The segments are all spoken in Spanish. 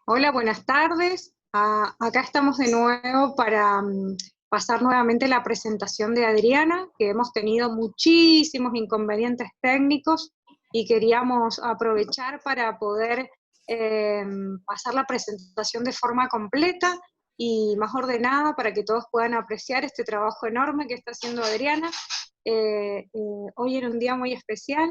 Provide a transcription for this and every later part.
Hola, buenas tardes. Acá estamos de nuevo para pasar nuevamente la presentación de Adriana, que hemos tenido muchísimos inconvenientes técnicos y queríamos aprovechar para poder eh, pasar la presentación de forma completa y más ordenada para que todos puedan apreciar este trabajo enorme que está haciendo Adriana. Hoy era un día muy especial,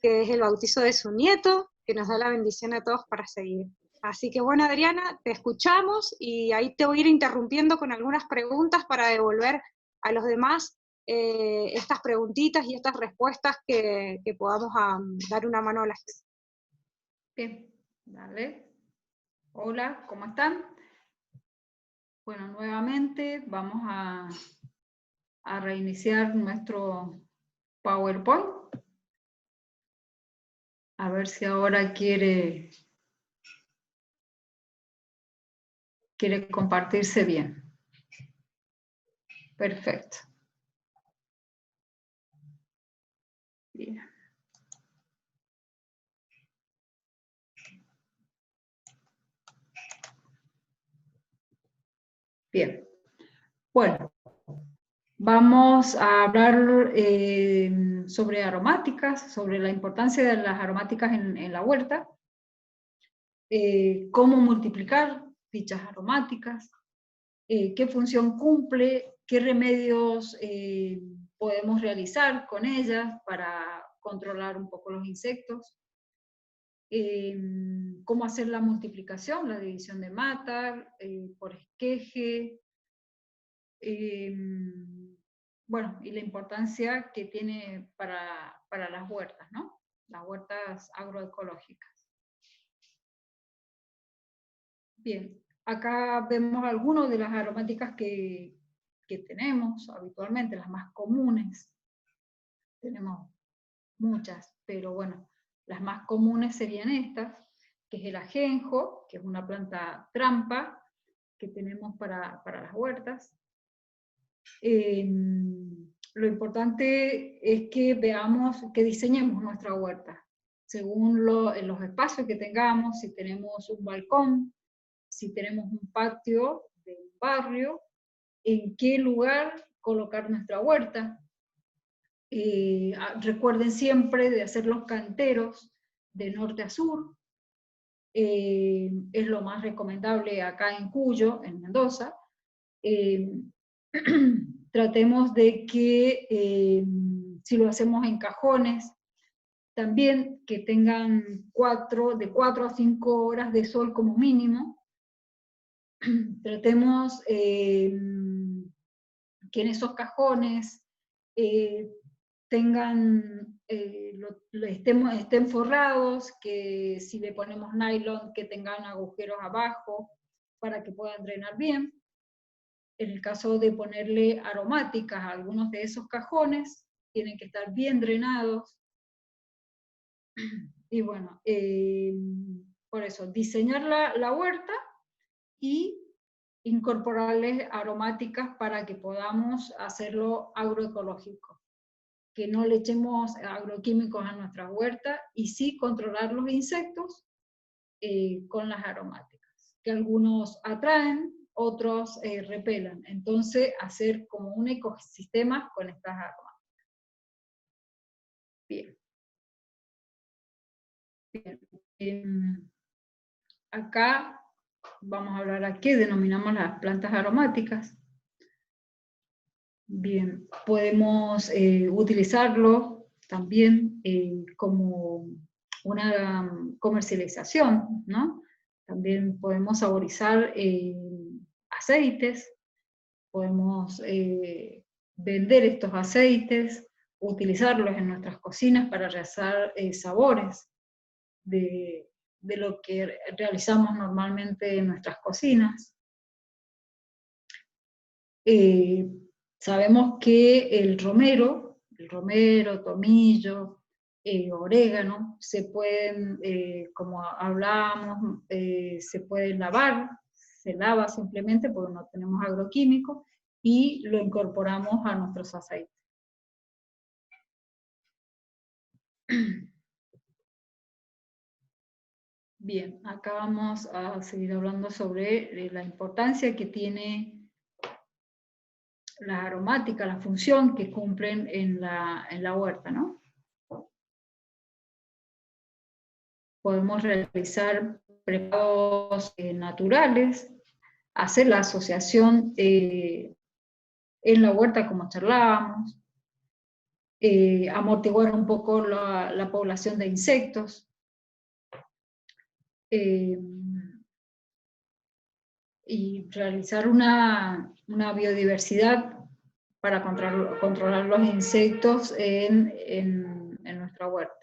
que es el bautizo de su nieto, que nos da la bendición a todos para seguir. Así que bueno, Adriana, te escuchamos y ahí te voy a ir interrumpiendo con algunas preguntas para devolver a los demás estas preguntitas y estas respuestas que podamos dar una mano a la gente. Bien, dale. Hola, ¿cómo están? Bueno, nuevamente vamos a reiniciar nuestro PowerPoint. A ver si ahora quiere compartirse bien. Perfecto. Bien. Bien. Bueno, vamos a hablar sobre aromáticas, sobre la importancia de las aromáticas en la huerta, cómo multiplicar dichas aromáticas, qué función cumple, qué remedios podemos realizar con ellas para controlar un poco los insectos, cómo hacer la multiplicación, la división de mata, por esqueje, bueno, y la importancia que tiene para las huertas, ¿no? Las huertas agroecológicas. Bien, acá vemos algunas de las aromáticas que tenemos habitualmente, las más comunes. Tenemos muchas, pero bueno, las más comunes serían estas, que es el ajenjo, que es una planta trampa que tenemos para las huertas. Lo importante es que veamos, que diseñemos nuestra huerta, según los espacios que tengamos, si tenemos un balcón, si tenemos un patio de un barrio, en qué lugar colocar nuestra huerta. Recuerden siempre de hacer los canteros de norte a sur. Es lo más recomendable acá en Cuyo, en Mendoza. Tratemos de que si lo hacemos en cajones, también que tengan de 4 a 5 horas de sol como mínimo. Tratemos que en esos cajones estén forrados, que si le ponemos nylon, que tengan agujeros abajo para que puedan drenar bien. En el caso de ponerle aromáticas a algunos de esos cajones, tienen que estar bien drenados. Y bueno, por eso, diseñar la huerta y incorporarles aromáticas para que podamos hacerlo agroecológico. Que no le echemos agroquímicos a nuestra huerta y sí controlar los insectos con las aromáticas, que algunos atraen, otros repelan. Entonces, hacer como un ecosistema con estas aromáticas. Bien. Bien. Acá vamos a hablar a qué denominamos las plantas aromáticas. Bien, podemos utilizarlo también como una comercialización, ¿no? También podemos saborizar aceites, podemos vender estos aceites, utilizarlos en nuestras cocinas para realizar sabores de lo que realizamos normalmente en nuestras cocinas. Sabemos que el romero, tomillo, orégano, se pueden, como hablábamos, se pueden lavar, se lava simplemente porque no tenemos agroquímicos, y lo incorporamos a nuestros aceites. Bien, acá vamos a seguir hablando sobre la importancia que tiene las aromáticas, la función que cumplen en la huerta, ¿no? Podemos realizar preparados naturales, hacer la asociación en la huerta como charlábamos, amortiguar un poco la población de insectos, y realizar una biodiversidad para controlar los insectos en nuestra huerta.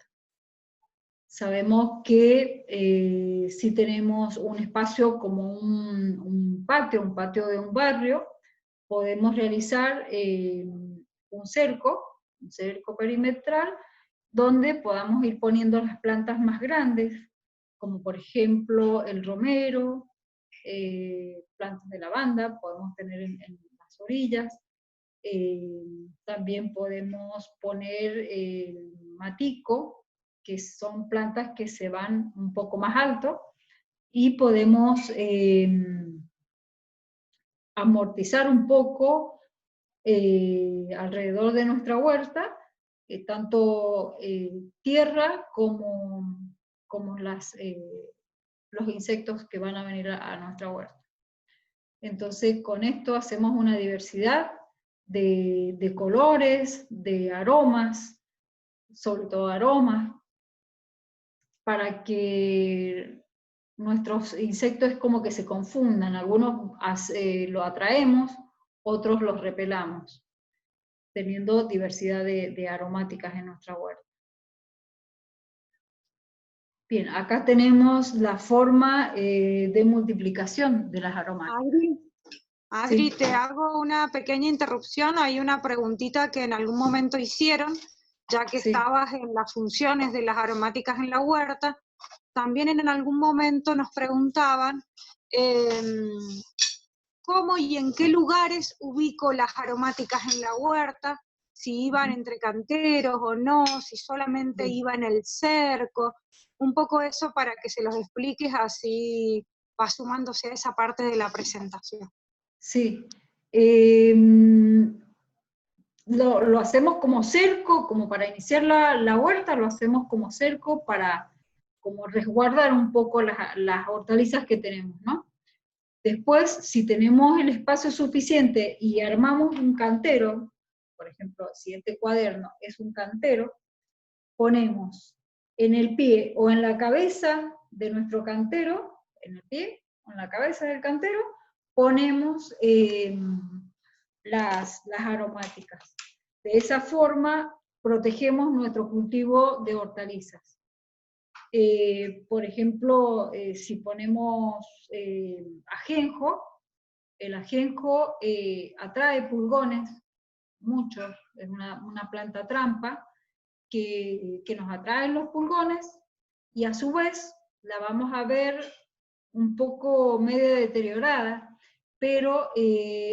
Sabemos que si tenemos un espacio como un patio de un barrio, podemos realizar un cerco perimetral, donde podamos ir poniendo las plantas más grandes, como por ejemplo el romero, plantas de lavanda, podemos tener en las orillas. También podemos poner el matico, que son plantas que se van un poco más alto, y podemos amortizar un poco alrededor de nuestra huerta, tanto tierra como los insectos que van a venir a nuestra huerta. Entonces, con esto hacemos una diversidad de colores, de aromas, sobre todo aromas, para que nuestros insectos es como que se confundan. Algunos lo atraemos, otros los repelamos, teniendo diversidad de aromáticas en nuestra huerta. Bien, acá tenemos la forma de multiplicación de las aromáticas. Adri, Sí. te hago una pequeña interrupción. Hay una preguntita que en algún momento hicieron, ya que Sí. estabas en las funciones de las aromáticas en la huerta. También en algún momento nos preguntaban cómo y en qué lugares ubico las aromáticas en la huerta, si iban entre canteros o no, si solamente iba en el cerco, un poco eso para que se los expliques, así va sumándose a esa parte de la presentación. Sí, lo hacemos como cerco, como para iniciar la huerta, lo hacemos como cerco para como resguardar un poco las hortalizas que tenemos, ¿no? Después, si tenemos el espacio suficiente y armamos un cantero, por ejemplo, si este cuaderno es un cantero, ponemos en el pie o en la cabeza de nuestro cantero, en el pie o en la cabeza del cantero, ponemos las aromáticas. De esa forma protegemos nuestro cultivo de hortalizas. Por ejemplo, si ponemos ajenjo, el ajenjo atrae pulgones, muchos, es una planta trampa que nos atraen los pulgones, y a su vez la vamos a ver un poco medio deteriorada, pero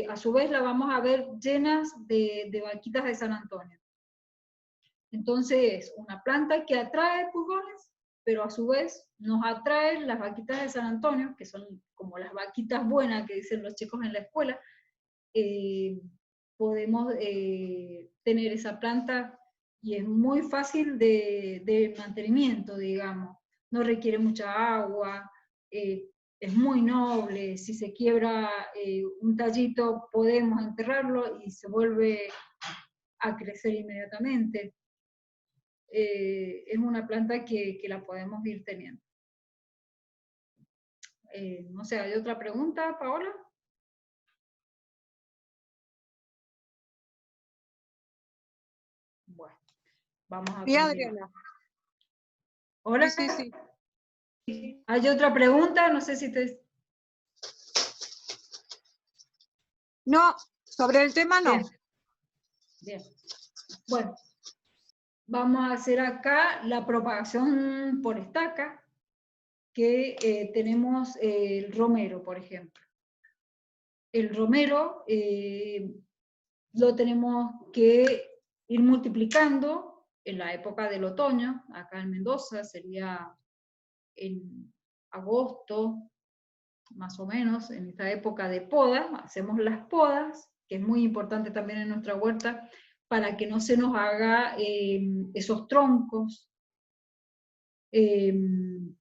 a su vez la vamos a ver llenas de vaquitas de San Antonio. Entonces es una planta que atrae pulgones, pero a su vez nos atraen las vaquitas de San Antonio, que son como las vaquitas buenas que dicen los chicos en la escuela. Podemos tener esa planta y es muy fácil de mantenimiento, digamos. No requiere mucha agua, es muy noble. Si se quiebra un tallito, podemos enterrarlo y se vuelve a crecer inmediatamente. Es una planta que la podemos ir teniendo. No sé, ¿hay otra pregunta, Paola? Bueno, vamos a continuar. Adriana. Hola. Sí, sí. ¿Hay otra pregunta? No sé si te... No, sobre el tema no. Bien. Bien. Bueno, vamos a hacer acá la propagación por estaca, que tenemos el romero, por ejemplo. El romero lo tenemos que ir multiplicando en la época del otoño. Acá en Mendoza sería en agosto, más o menos, en esta época de poda, hacemos las podas, que es muy importante también en nuestra huerta, para que no se nos haga esos troncos.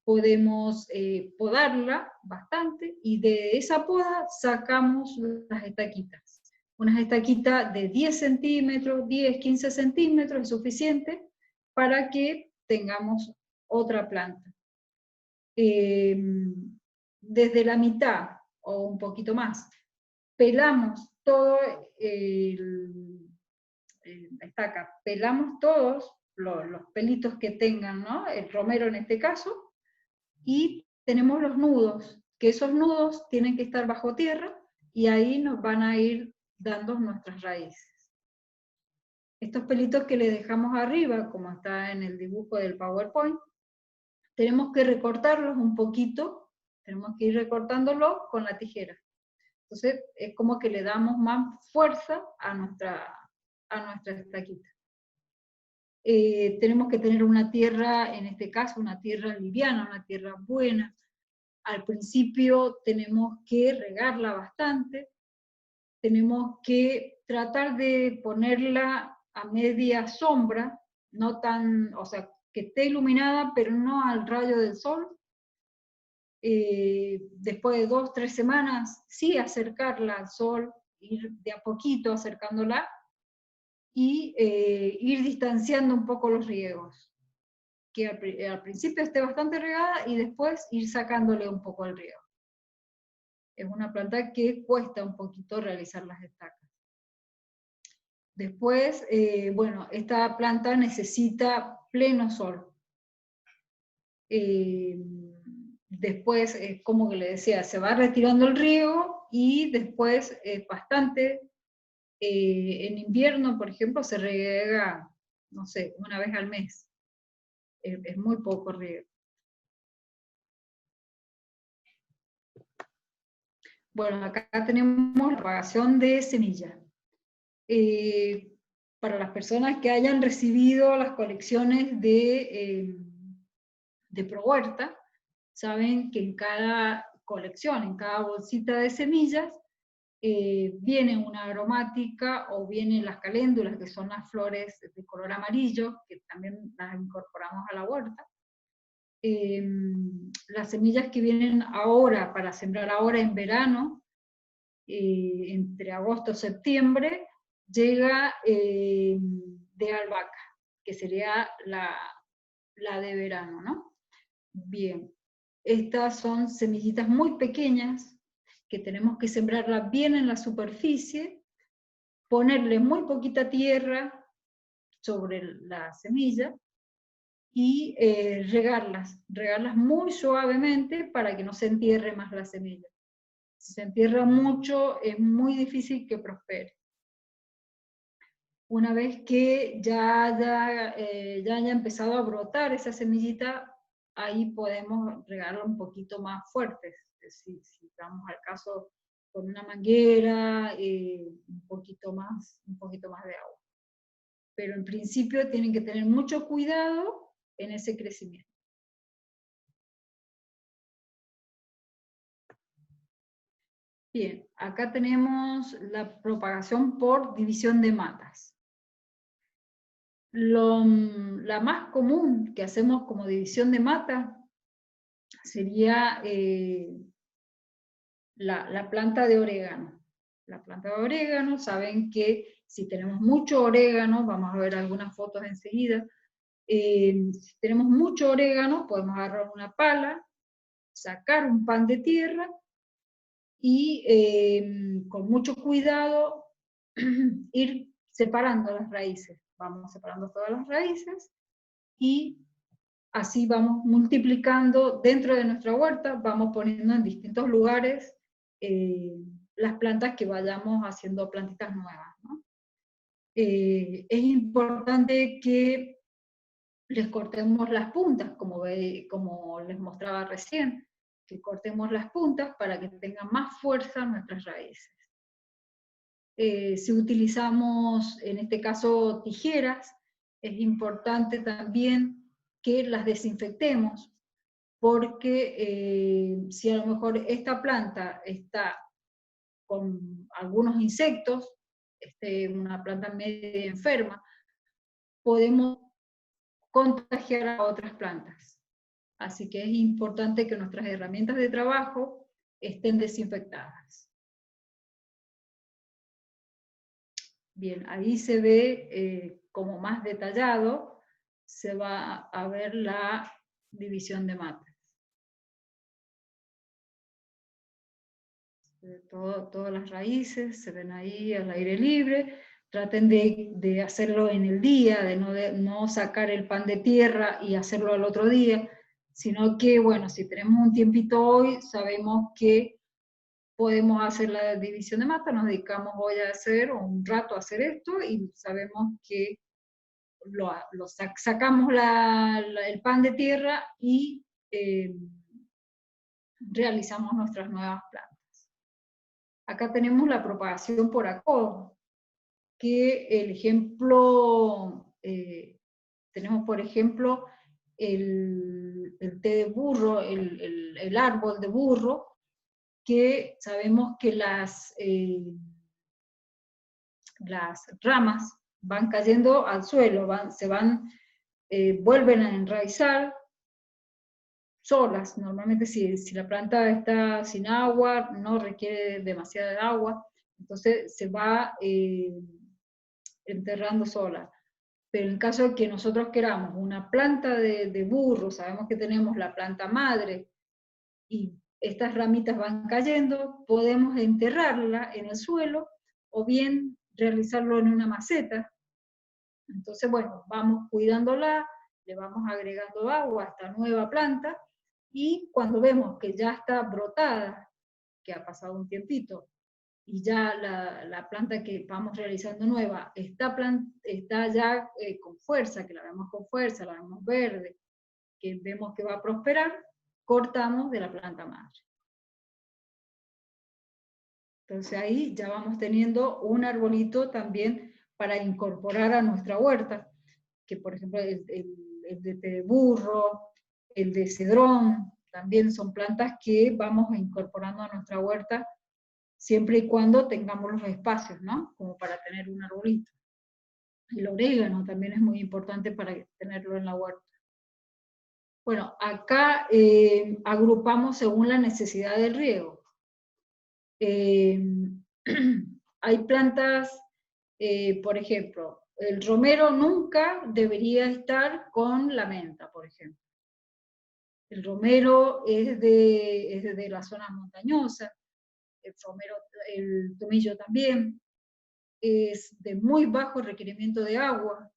Podemos podarla bastante, y de esa poda sacamos las estaquitas. Unas estaquitas de 10 centímetros, 10, 15 centímetros es suficiente para que tengamos otra planta. Desde la mitad o un poquito más, pelamos todo la estaca, pelamos todos los pelitos que tengan, ¿no? El romero en este caso, y tenemos los nudos, que esos nudos tienen que estar bajo tierra, y ahí nos van a ir dando nuestras raíces. Estos pelitos que le dejamos arriba, como está en el dibujo del PowerPoint, tenemos que recortarlos un poquito, tenemos que ir recortándolos con la tijera. Entonces es como que le damos más fuerza a nuestra estaquita. Tenemos que tener una tierra, en este caso una tierra liviana, una tierra buena. Al principio tenemos que regarla bastante, tenemos que tratar de ponerla a media sombra, no tan, o sea, que esté iluminada, pero no al rayo del sol. Después de 2 o 3 semanas, sí acercarla al sol, ir de a poquito acercándola, y ir distanciando un poco los riegos. Que al principio esté bastante regada, y después ir sacándole un poco el riego. Es una planta que cuesta un poquito realizar las estacas. Después, bueno, esta planta necesita pleno sol. Después, como que le decía, se va retirando el riego, y después bastante, en invierno, por ejemplo, se riega, no sé, una vez al mes. Es muy poco riego. Bueno, acá tenemos la propagación de semilla. Para las personas que hayan recibido las colecciones de ProHuerta, saben que en cada colección, en cada bolsita de semillas, viene una aromática, o vienen las caléndulas, que son las flores de color amarillo, que también las incorporamos a la huerta. Las semillas que vienen ahora, para sembrar ahora en verano, entre agosto y septiembre, llega de albahaca, que sería la de verano, ¿no? Bien, estas son semillitas muy pequeñas, que tenemos que sembrarlas bien en la superficie, ponerle muy poquita tierra sobre la semilla, y regarlas muy suavemente para que no se entierre más la semilla. Si se entierra mucho, es muy difícil que prospere. Una vez que ya haya empezado a brotar esa semillita, ahí podemos regarla un poquito más fuerte. Si vamos al caso con una manguera, un poquito más de agua. Pero en principio tienen que tener mucho cuidado en ese crecimiento. Bien, acá tenemos la propagación por división de matas. La más común que hacemos como división de mata sería la planta de orégano. La planta de orégano, saben que si tenemos mucho orégano, vamos a ver algunas fotos enseguida, si tenemos mucho orégano, podemos agarrar una pala, sacar un pan de tierra, y con mucho cuidado ir separando las raíces. Vamos separando todas las raíces, y así vamos multiplicando dentro de nuestra huerta, vamos poniendo en distintos lugares las plantas que vayamos haciendo, plantitas nuevas, ¿no? Es importante que les cortemos las puntas, como les mostraba recién, que cortemos las puntas para que tengan más fuerza nuestras raíces. Si utilizamos, en este caso, tijeras, es importante también que las desinfectemos, porque si a lo mejor esta planta está con algunos insectos, una planta medio enferma, podemos contagiar a otras plantas. Así que es importante que nuestras herramientas de trabajo estén desinfectadas. Bien, ahí se ve como más detallado, se va a ver la división de matas. Todas las raíces se ven ahí al aire libre. Traten de hacerlo en el día, de no sacar el pan de tierra y hacerlo al otro día, sino que, bueno, si tenemos un tiempito hoy, sabemos que podemos hacer la división de mata, nos dedicamos hoy a hacer, o un rato a hacer esto, y sabemos que sacamos el pan de tierra y realizamos nuestras nuevas plantas. Acá tenemos la propagación por acodo, que el ejemplo, tenemos por ejemplo el té de burro, el árbol de burro, que sabemos que las ramas van cayendo al suelo, vuelven a enraizar solas. Normalmente si la planta está sin agua, no requiere demasiada agua, entonces se va enterrando sola. Pero en caso de que nosotros queramos una planta de burro, sabemos que tenemos la planta madre y estas ramitas van cayendo, podemos enterrarla en el suelo o bien realizarlo en una maceta. Entonces, bueno, vamos cuidándola, le vamos agregando agua a esta nueva planta, y cuando vemos que ya está brotada, que ha pasado un tiempito, y ya la planta que vamos realizando nueva está ya con fuerza, que la vemos con fuerza, la vemos verde, que vemos que va a prosperar, cortamos de la planta madre. Entonces ahí ya vamos teniendo un arbolito también para incorporar a nuestra huerta, que por ejemplo el de té de burro, el de cedrón, también son plantas que vamos incorporando a nuestra huerta siempre y cuando tengamos los espacios, ¿no? Como para tener un arbolito. El orégano también es muy importante para tenerlo en la huerta. Bueno, acá agrupamos según la necesidad del riego. Hay plantas, por ejemplo, el romero nunca debería estar con la menta, por ejemplo. El romero es de la zona montañosa, el tomillo también, es de muy bajo requerimiento de agua.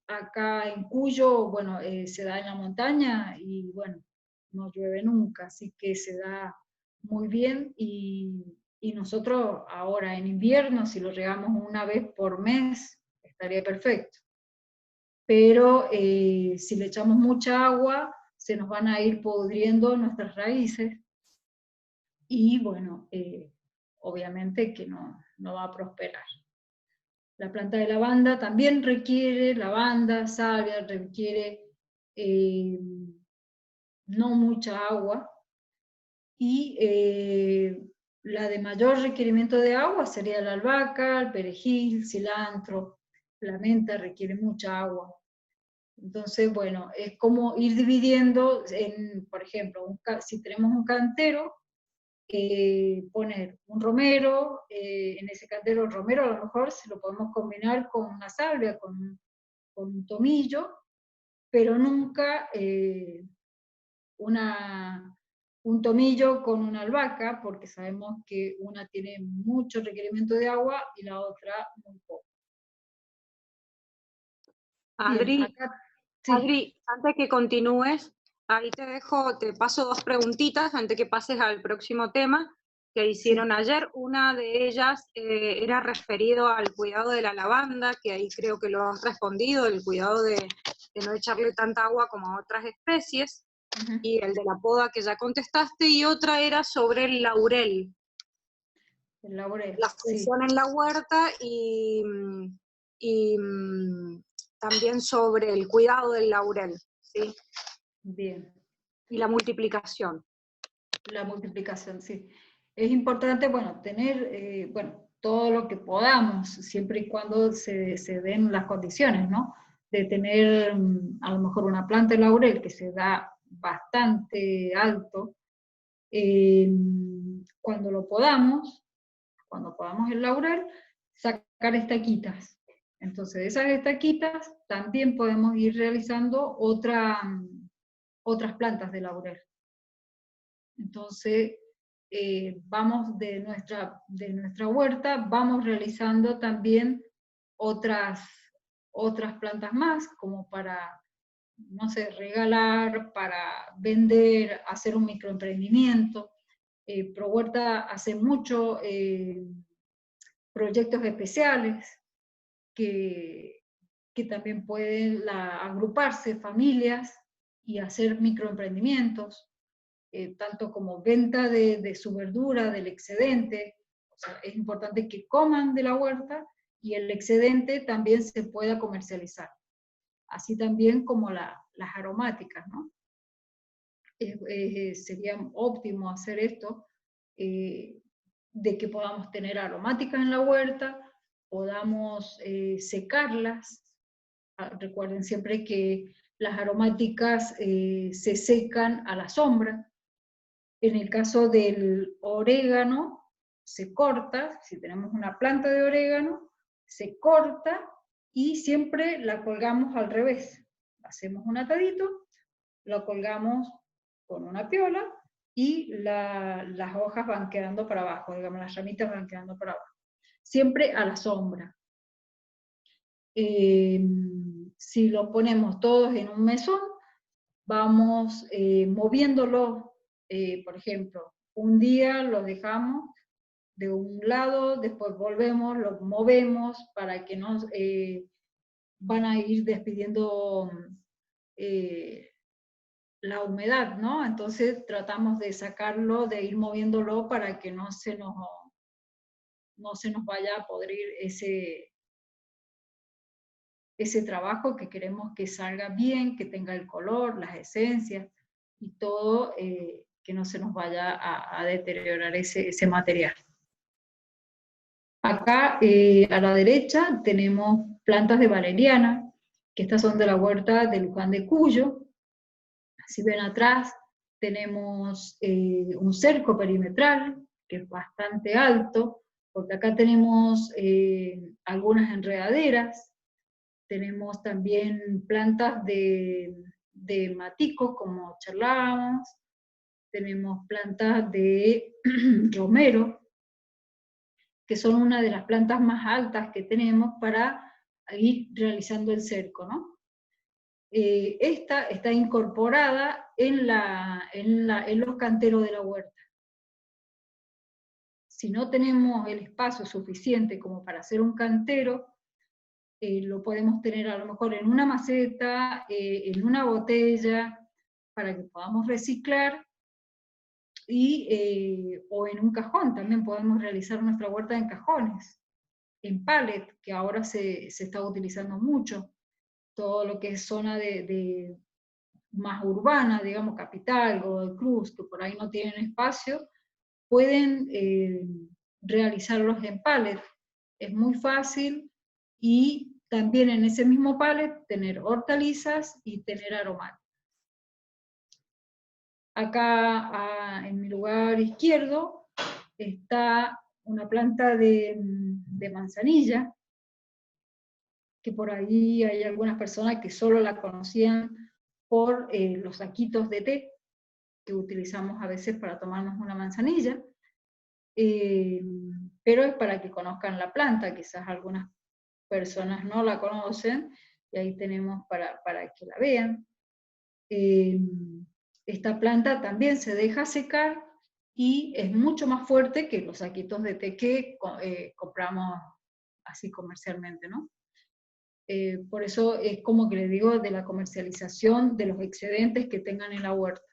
Acá en Cuyo, bueno, se da en la montaña y bueno, no llueve nunca, así que se da muy bien, y nosotros ahora en invierno, si lo regamos una vez por mes, estaría perfecto. Pero si le echamos mucha agua, se nos van a ir pudriendo nuestras raíces, y bueno, obviamente que no va a prosperar. La planta de lavanda también requiere, lavanda, salvia, requiere no mucha agua, y la de mayor requerimiento de agua sería la albahaca, el perejil, cilantro, la menta requiere mucha agua. Entonces, bueno, es como ir dividiendo, por ejemplo, si tenemos un cantero, poner un romero, en ese cantero el romero a lo mejor se lo podemos combinar con una salvia, con un tomillo, pero nunca un tomillo con una albahaca, porque sabemos que una tiene mucho requerimiento de agua y la otra muy poco. Adri, Bien, acá, sí. Adri, antes que continúes, ahí te paso dos preguntitas antes que pases al próximo tema que hicieron ayer. Una de ellas era referido al cuidado de la lavanda, que ahí creo que lo has respondido, el cuidado de no echarle tanta agua como a otras especies, y el de la poda que ya contestaste, y otra era sobre el laurel. El laurel, la función en la huerta, y también sobre el cuidado del laurel, ¿sí? Bien. Y la multiplicación. La multiplicación, sí. Es importante, bueno, tener, todo lo que podamos, siempre y cuando se den las condiciones, ¿no? De tener a lo mejor una planta de laurel que se da bastante alto, cuando podamos el laurel, sacar estaquitas. Entonces, de esas estaquitas también podemos ir realizando otras plantas de laurel. Entonces, vamos de nuestra huerta, vamos realizando también otras plantas más, como para, no sé, regalar, para vender, hacer un microemprendimiento. ProHuerta hace mucho proyectos especiales que también pueden agruparse familias y hacer microemprendimientos. Tanto como venta de su verdura, del excedente. O sea, es importante que coman de la huerta y el excedente también se pueda comercializar. Así también como las aromáticas, ¿no? Sería óptimo hacer esto, de que podamos tener aromáticas en la huerta, podamos secarlas. Recuerden siempre que las aromáticas se secan a la sombra. En el caso del orégano, se corta, si tenemos una planta de orégano, se corta y siempre la colgamos al revés. Hacemos un atadito, lo colgamos con una piola y las hojas van quedando para abajo, digamos, las ramitas van quedando para abajo. Siempre a la sombra. Si lo ponemos todos en un mesón, vamos moviéndolo. Por ejemplo, un día lo dejamos de un lado, después volvemos, lo movemos para que no van a ir despidiendo la humedad, ¿no? Entonces tratamos de sacarlo, de ir moviéndolo para que no se nos vaya a podrir ese trabajo, que queremos que salga bien, que tenga el color, las esencias y todo, que no se nos vaya a deteriorar ese material. Acá a la derecha tenemos plantas de valeriana, que estas son de la huerta de Luján de Cuyo. Si ven atrás tenemos un cerco perimetral, que es bastante alto, porque acá tenemos algunas enredaderas. Tenemos también plantas de matico, como charlábamos. Tenemos plantas de romero, que son una de las plantas más altas que tenemos para ir realizando el cerco, ¿no? Esta está incorporada en los canteros de la huerta. Si no tenemos el espacio suficiente como para hacer un cantero, lo podemos tener a lo mejor en una maceta, en una botella, para que podamos reciclar, o en un cajón. También podemos realizar nuestra huerta en cajones, en pallet, que ahora se está utilizando mucho. Todo lo que es zona de más urbana, digamos Capital, Godoy Cruz, que por ahí no tienen espacio, pueden realizarlos en pallet. Es muy fácil, y también en ese mismo pallet tener hortalizas y tener aromáticas. Acá en mi lugar izquierdo está una planta de manzanilla, que por ahí hay algunas personas que solo la conocían por los saquitos de té que utilizamos a veces para tomarnos una manzanilla, pero es para que conozcan la planta. Quizás algunas personas no la conocen, y ahí tenemos para que la vean. Esta planta también se deja secar y es mucho más fuerte que los saquitos de té que compramos así comercialmente, ¿no? Por eso es como que le digo, de la comercialización de los excedentes que tengan en la huerta.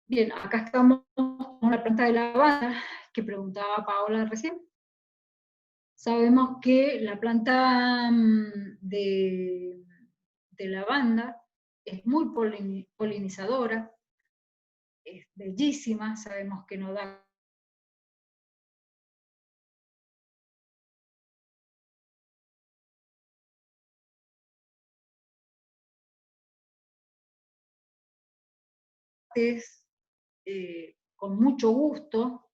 Bien, acá estamos con la planta de lavanda que preguntaba Paola recién. Sabemos que la planta de lavanda es muy polinizadora, es bellísima, sabemos que no da con mucho gusto.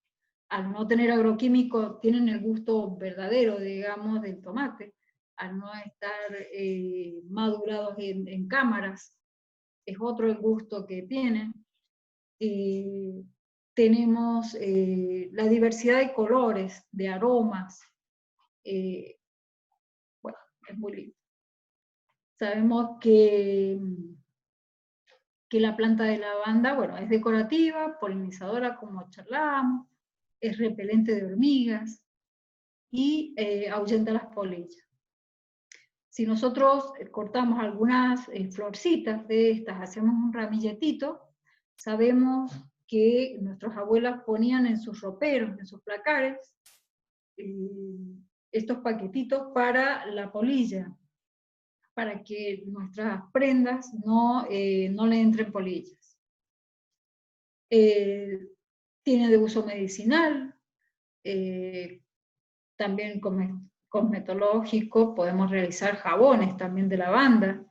Al no tener agroquímicos, tienen el gusto verdadero, digamos, del tomate, al no estar madurados en cámaras, es otro el gusto que tienen. Tenemos la diversidad de colores, de aromas, bueno, es muy lindo. Sabemos que la planta de lavanda, bueno, es decorativa, polinizadora, como charlábamos, es repelente de hormigas y ahuyenta las polillas. Si nosotros cortamos algunas florcitas de estas, hacemos un ramilletito, sabemos que nuestras abuelas ponían en sus roperos, en sus placares, estos paquetitos para la polilla, para que nuestras prendas no le entren polillas. Tiene de uso medicinal, también cosmetológico, podemos realizar jabones también de lavanda,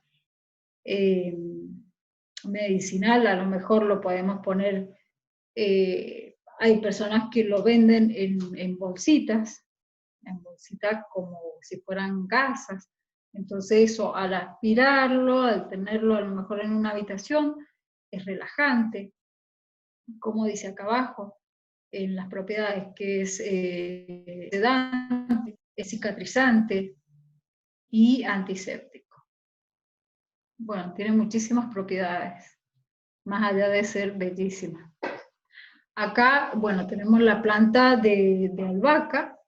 medicinal, a lo mejor lo podemos poner, hay personas que lo venden en bolsitas como si fueran gasas, entonces eso, al aspirarlo, al tenerlo a lo mejor en una habitación, es relajante, como dice acá abajo, en las propiedades que es sedante, es cicatrizante y antiséptico. Bueno, tiene muchísimas propiedades, más allá de ser bellísima. Acá, bueno, tenemos la planta de albahaca,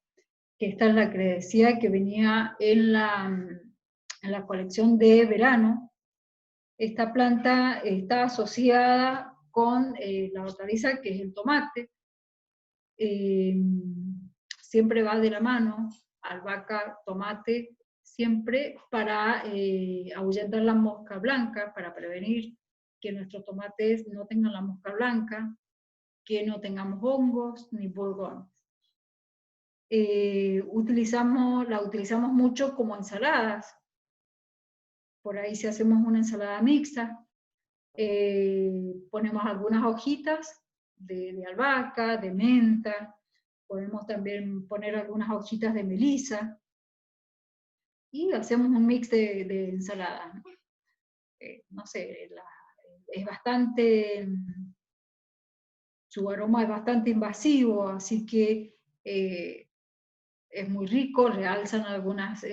que esta es la que decía que venía en la colección de verano. Esta planta está asociada con la hortaliza que es el tomate. Siempre va de la mano, albahaca, tomate, siempre para ahuyentar la mosca blanca, para prevenir que nuestros tomates no tengan la mosca blanca, que no tengamos hongos ni pulgones. La utilizamos mucho como ensaladas. Por ahí si hacemos una ensalada mixta, ponemos algunas hojitas de albahaca, de menta, podemos también poner algunas hojitas de melisa, y hacemos un mix de ensaladas. No sé, es bastante, su aroma es bastante invasivo, así que es muy rico, realzan algunas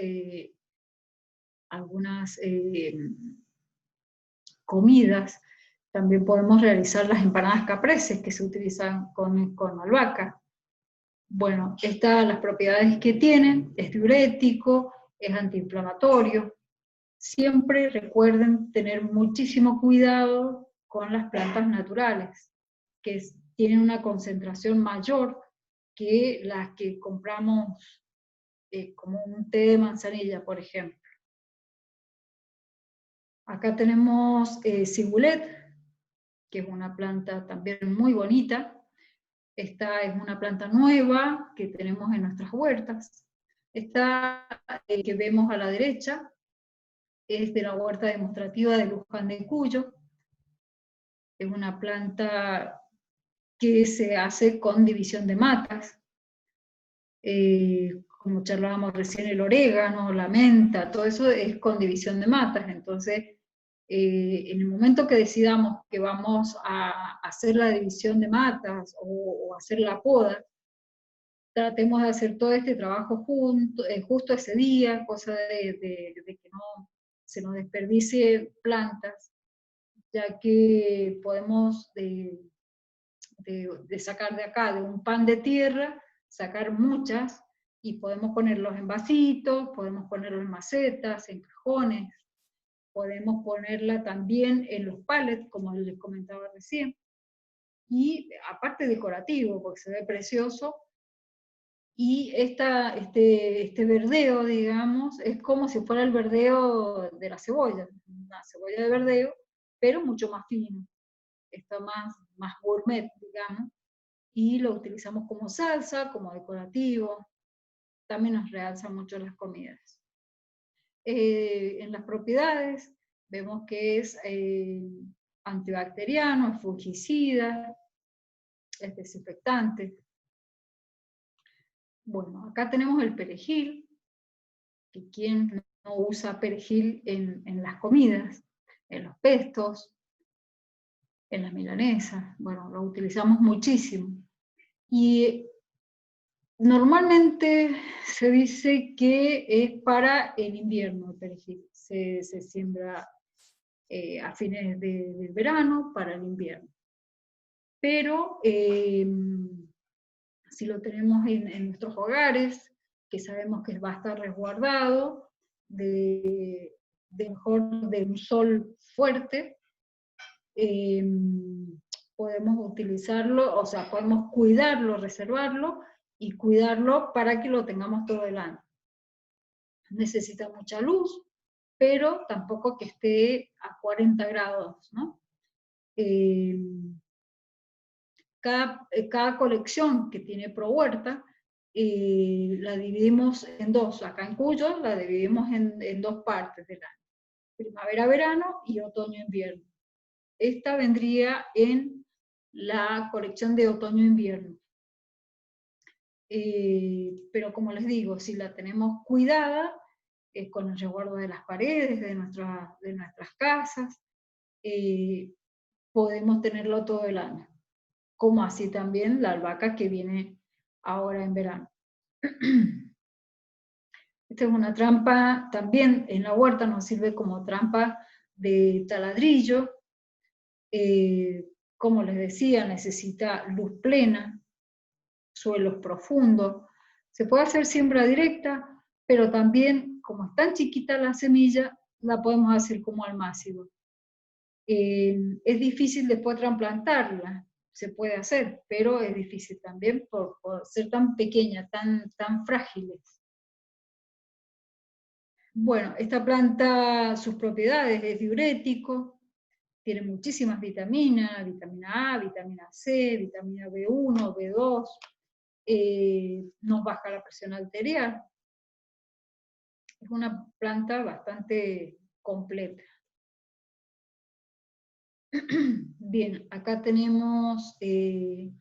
comidas. También podemos realizar las empanadas capreses que se utilizan con albahaca. Bueno, las propiedades que tienen, es diurético, es antiinflamatorio. Siempre recuerden tener muchísimo cuidado con las plantas naturales, que tienen una concentración mayor que las que compramos como un té de manzanilla, por ejemplo. Acá tenemos cibulet, que es una planta también muy bonita. Esta es una planta nueva que tenemos en nuestras huertas. Esta que vemos a la derecha es de la huerta demostrativa de Luján de Cuyo. Es una planta que se hace con división de matas. Como charlábamos recién, el orégano, la menta, todo eso es con división de matas. Entonces, en el momento que decidamos que vamos a hacer la división de matas o hacer la poda, tratemos de hacer todo este trabajo justo ese día, cosa de que no se nos desperdicie plantas, ya que podemos de sacar de acá, de un pan de tierra, sacar muchas, y podemos ponerlos en vasitos, podemos ponerlos en macetas, en cajones, podemos ponerla también en los pallets, como les comentaba recién, y aparte decorativo, porque se ve precioso. Y este verdeo, digamos, es como si fuera el verdeo de la cebolla, una cebolla de verdeo, pero mucho más fino, está más gourmet, digamos, y lo utilizamos como salsa, como decorativo, también nos realza mucho las comidas. En las propiedades vemos que es antibacteriano, es fungicida, es desinfectante. Bueno, acá tenemos el perejil, que quien no usa perejil en las comidas, en los pestos, en las milanesas, bueno, lo utilizamos muchísimo. Y normalmente se dice que es para el invierno el perejil, se siembra a fines del verano para el invierno. Pero si lo tenemos en nuestros hogares, que sabemos que va a estar resguardado de un sol fuerte, podemos utilizarlo, o sea, podemos cuidarlo, reservarlo y cuidarlo para que lo tengamos todo el año. Necesita mucha luz, pero tampoco que esté a 40 grados, ¿no? Cada colección que tiene ProHuerta la dividimos en dos. Acá en Cuyo la dividimos en dos partes del año. Primavera-verano y otoño-invierno. Esta vendría en la colección de otoño-invierno. Pero como les digo, si la tenemos cuidada, con el resguardo de las paredes de nuestras casas, podemos tenerlo todo el año. Como así también la albahaca que viene ahora en verano. Esta es una trampa, también en la huerta nos sirve como trampa de taladrillo. Como les decía, necesita luz plena, suelos profundos. Se puede hacer siembra directa, pero también, como es tan chiquita la semilla, la podemos hacer como almácigo. Es difícil después trasplantarla, se puede hacer, pero es difícil también por ser tan pequeña, tan frágiles. Bueno, esta planta, sus propiedades, es diurético, tiene muchísimas vitaminas, vitamina A, vitamina C, vitamina B1, B2, nos baja la presión arterial. Es una planta bastante completa. Bien, acá tenemos el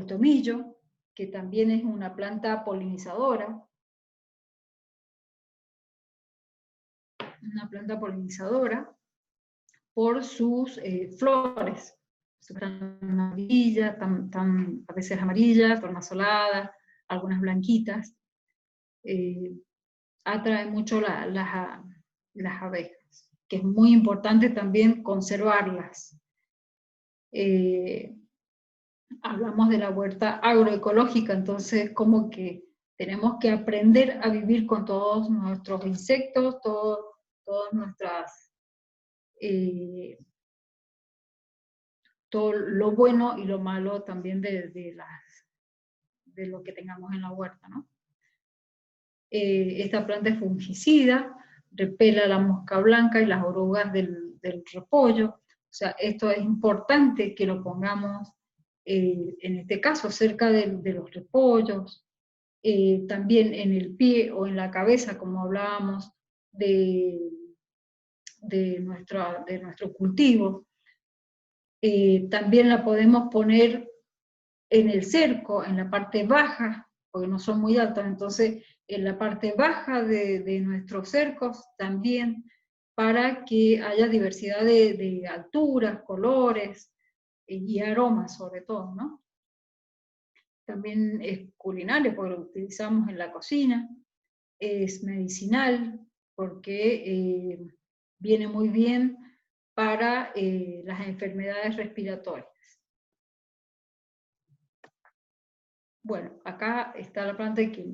tomillo, que también es una planta polinizadora. Una planta polinizadora por sus flores. Tan amarillas, a veces amarillas, tornasoladas, algunas blanquitas. Atrae mucho las abejas, que es muy importante también conservarlas. Hablamos de la huerta agroecológica, entonces como que tenemos que aprender a vivir con todos nuestros insectos, todas nuestras, todo lo bueno y lo malo también de lo que tengamos en la huerta, ¿no? Esta planta es fungicida, repela la mosca blanca y las orugas del repollo. O sea, esto es importante que lo pongamos, en este caso, cerca de los repollos, también en el pie o en la cabeza, como hablábamos, de nuestro cultivo. También la podemos poner en el cerco, en la parte baja, porque no son muy altas, entonces en la parte baja de nuestros cercos también, para que haya diversidad de alturas, colores y aromas sobre todo, ¿no? También es culinario porque lo utilizamos en la cocina, es medicinal porque viene muy bien para las enfermedades respiratorias. Bueno, acá está la planta que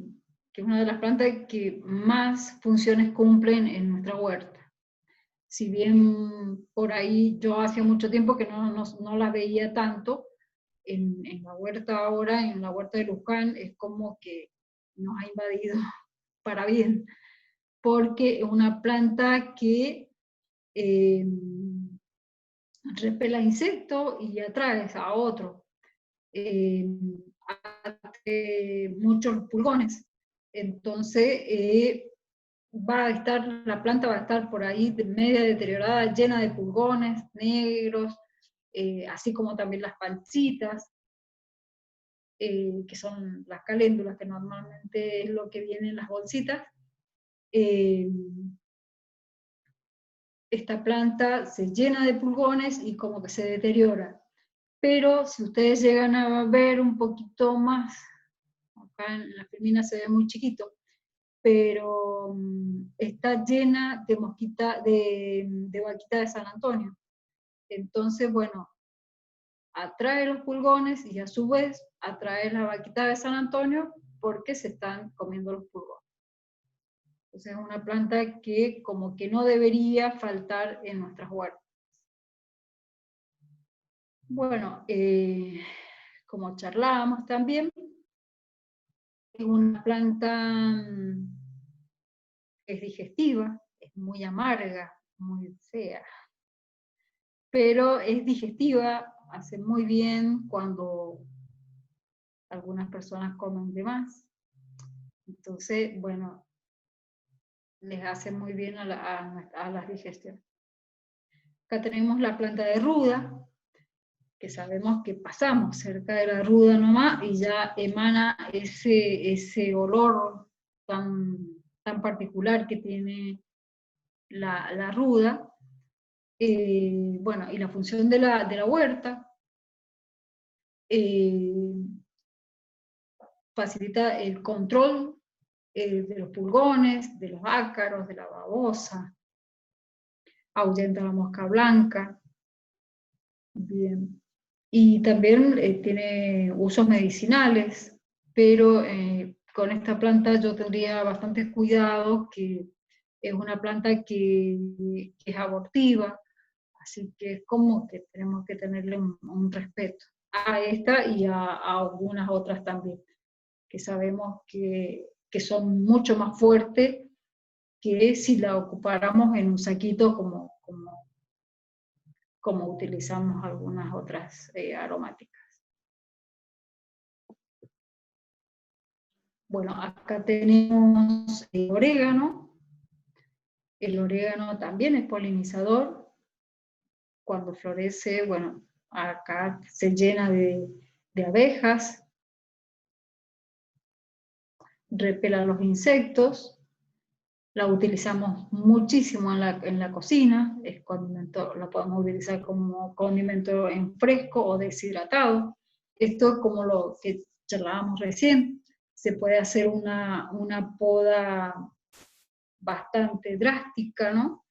es una de las plantas que más funciones cumplen en nuestra huerta. Si bien por ahí yo hacía mucho tiempo que no la veía tanto, en la huerta ahora, en la huerta de Luján, es como que nos ha invadido para bien, porque es una planta que repela insectos y atraes a otro. Muchos pulgones. Entonces, la planta va a estar por ahí media deteriorada, llena de pulgones negros, así como también las palsitas, que son las caléndulas, que normalmente es lo que viene en las bolsitas. Esta planta se llena de pulgones y como que se deteriora. Pero si ustedes llegan a ver un poquito más, acá en la filmina se ve muy chiquito, pero está llena de vaquita de San Antonio. Entonces, bueno, atrae los pulgones y a su vez atrae la vaquita de San Antonio porque se están comiendo los pulgones. Entonces es una planta que como que no debería faltar en nuestras huertas. Bueno, como charlábamos también, es una planta que es digestiva, es muy amarga, muy fea, pero es digestiva, hace muy bien cuando algunas personas comen de más. Entonces, bueno, les hace muy bien a las digestiones. Acá tenemos la planta de ruda, que sabemos que pasamos cerca de la ruda nomás y ya emana ese olor tan particular que tiene la ruda. Bueno, y la función de la huerta facilita el control de los pulgones, de los ácaros, de la babosa, ahuyenta la mosca blanca. Bien. Y también tiene usos medicinales, pero con esta planta yo tendría bastante cuidado, que es una planta que es abortiva, así que es como que tenemos que tenerle un respeto a esta y a algunas otras también, que sabemos que son mucho más fuertes que si la ocupáramos en un saquito como utilizamos algunas otras aromáticas. Bueno, acá tenemos el orégano. El orégano también es polinizador. Cuando florece, bueno, acá se llena de abejas, repela los insectos. La utilizamos muchísimo en la cocina, es condimento, la podemos utilizar como condimento en fresco o deshidratado. Esto, como lo que charlábamos recién, se puede hacer una poda bastante drástica, ¿no?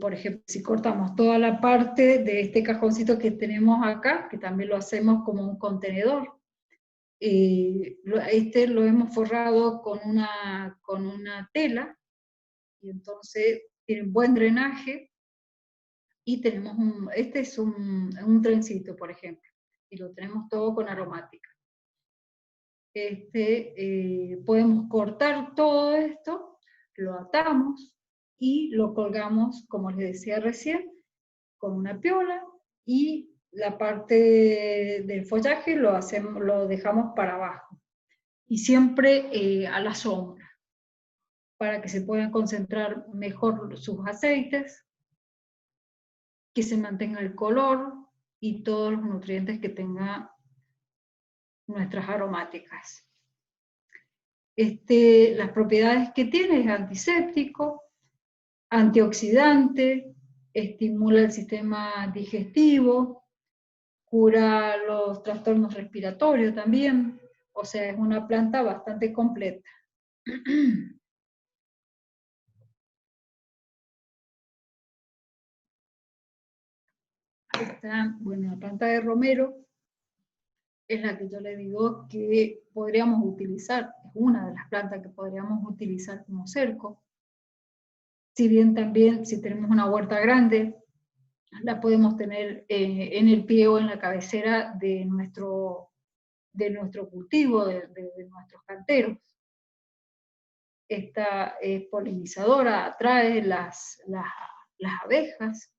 Por ejemplo, si cortamos toda la parte de este cajoncito que tenemos acá, que también lo hacemos como un contenedor, este lo hemos forrado con una tela, y entonces tiene un buen drenaje, y tenemos este es un trencito, por ejemplo, y lo tenemos todo con aromática. Podemos cortar todo esto, lo atamos y lo colgamos, como les decía recién, con una piola, y la parte del follaje lo dejamos para abajo, y siempre a la sombra, para que se puedan concentrar mejor sus aceites, que se mantenga el color y todos los nutrientes que tengan nuestras aromáticas. Las propiedades que tiene es antiséptico, antioxidante, estimula el sistema digestivo, cura los trastornos respiratorios también, o sea, es una planta bastante completa. Bueno, la planta de romero es la que yo le digo que podríamos utilizar, es una de las plantas que podríamos utilizar como cerco. Si bien también, si tenemos una huerta grande, la podemos tener en el pie o en la cabecera de nuestro cultivo, de nuestros canteros. Esta es polinizadora, atrae las abejas,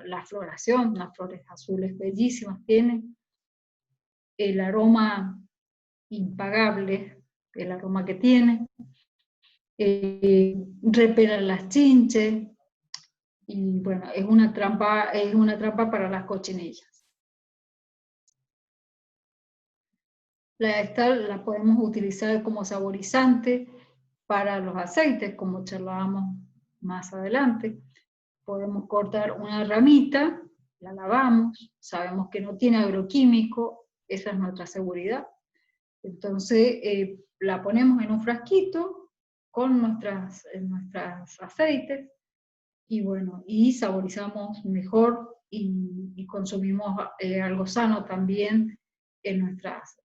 la floración, unas flores azules bellísimas tienen, el aroma impagable, el aroma que tiene, repelen las chinches, y bueno, es una trampa para las cochinillas. Esta la podemos utilizar como saborizante para los aceites, como charlábamos más adelante. Podemos cortar una ramita, la lavamos, sabemos que no tiene agroquímico, esa es nuestra seguridad. Entonces la ponemos en un frasquito con nuestros aceites, y bueno, y saborizamos mejor y consumimos algo sano también en nuestras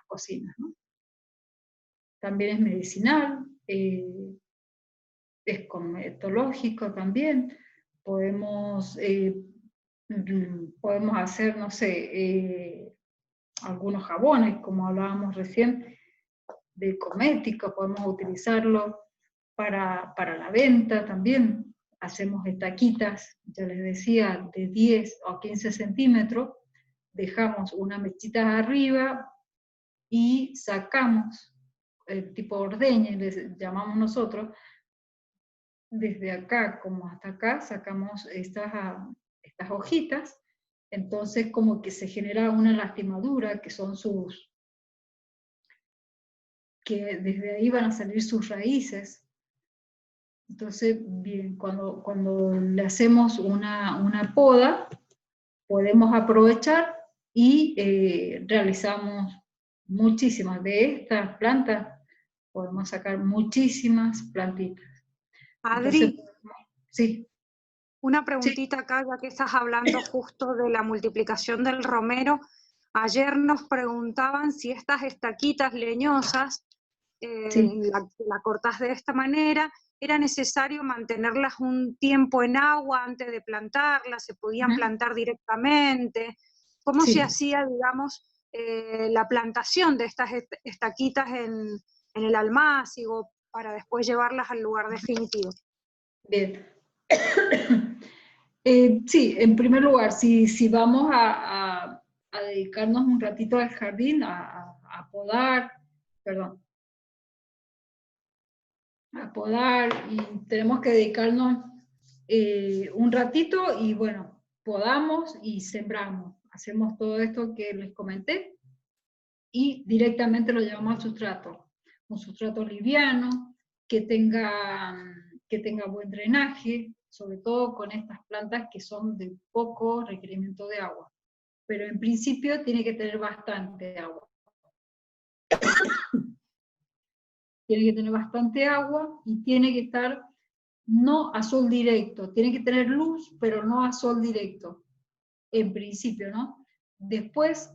cocinas, ¿no? También es medicinal, es cosmetológico también. Podemos hacer, no sé, algunos jabones, como hablábamos recién, de cosmética, podemos utilizarlo para la venta también. Hacemos estaquitas, ya les decía, de 10 o 15 centímetros, dejamos unas mechitas arriba y sacamos, tipo ordeña, les llamamos nosotros, desde acá como hasta acá, sacamos estas hojitas, entonces como que se genera una lastimadura, que desde ahí van a salir sus raíces. Entonces, bien, cuando le hacemos una poda, podemos aprovechar y realizamos muchísimas de estas plantas, podemos sacar muchísimas plantitas. Adri, Entonces, sí. una Sí. preguntita acá, ya que estás hablando justo de la multiplicación del romero. Ayer nos preguntaban si estas estaquitas leñosas, Sí. la cortás de esta manera, ¿era necesario mantenerlas un tiempo en agua antes de plantarlas? ¿Se podían plantar directamente? ¿Cómo se hacía, digamos, la plantación de estas estaquitas en el almácigo para después llevarlas al lugar definitivo? Bien. Sí, en primer lugar, si vamos a dedicarnos un ratito al jardín, a podar, y tenemos que dedicarnos un ratito, y bueno, podamos y sembramos. Hacemos todo esto que les comenté y directamente lo llevamos al sustrato. Un sustrato liviano, que tenga buen drenaje, sobre todo con estas plantas que son de poco requerimiento de agua. Pero en principio tiene que tener bastante agua. Tiene que tener bastante agua y tiene que estar no a sol directo. Tiene que tener luz, pero no a sol directo, en principio, ¿no? Después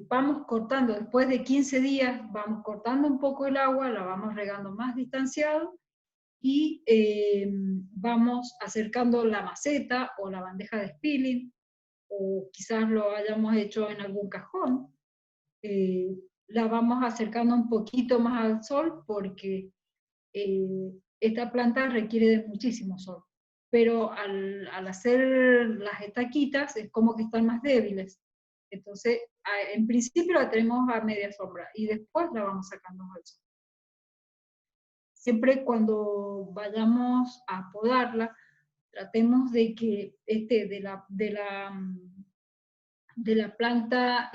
vamos cortando, después de 15 días, vamos cortando un poco el agua, la vamos regando más distanciado, y vamos acercando la maceta o la bandeja de spilling, o quizás lo hayamos hecho en algún cajón. La vamos acercando un poquito más al sol, porque esta planta requiere de muchísimo sol, pero al hacer las estaquitas es como que están más débiles. Entonces, en principio la tenemos a media sombra y después la vamos sacando al sol. Siempre cuando vayamos a podarla, tratemos de que de la planta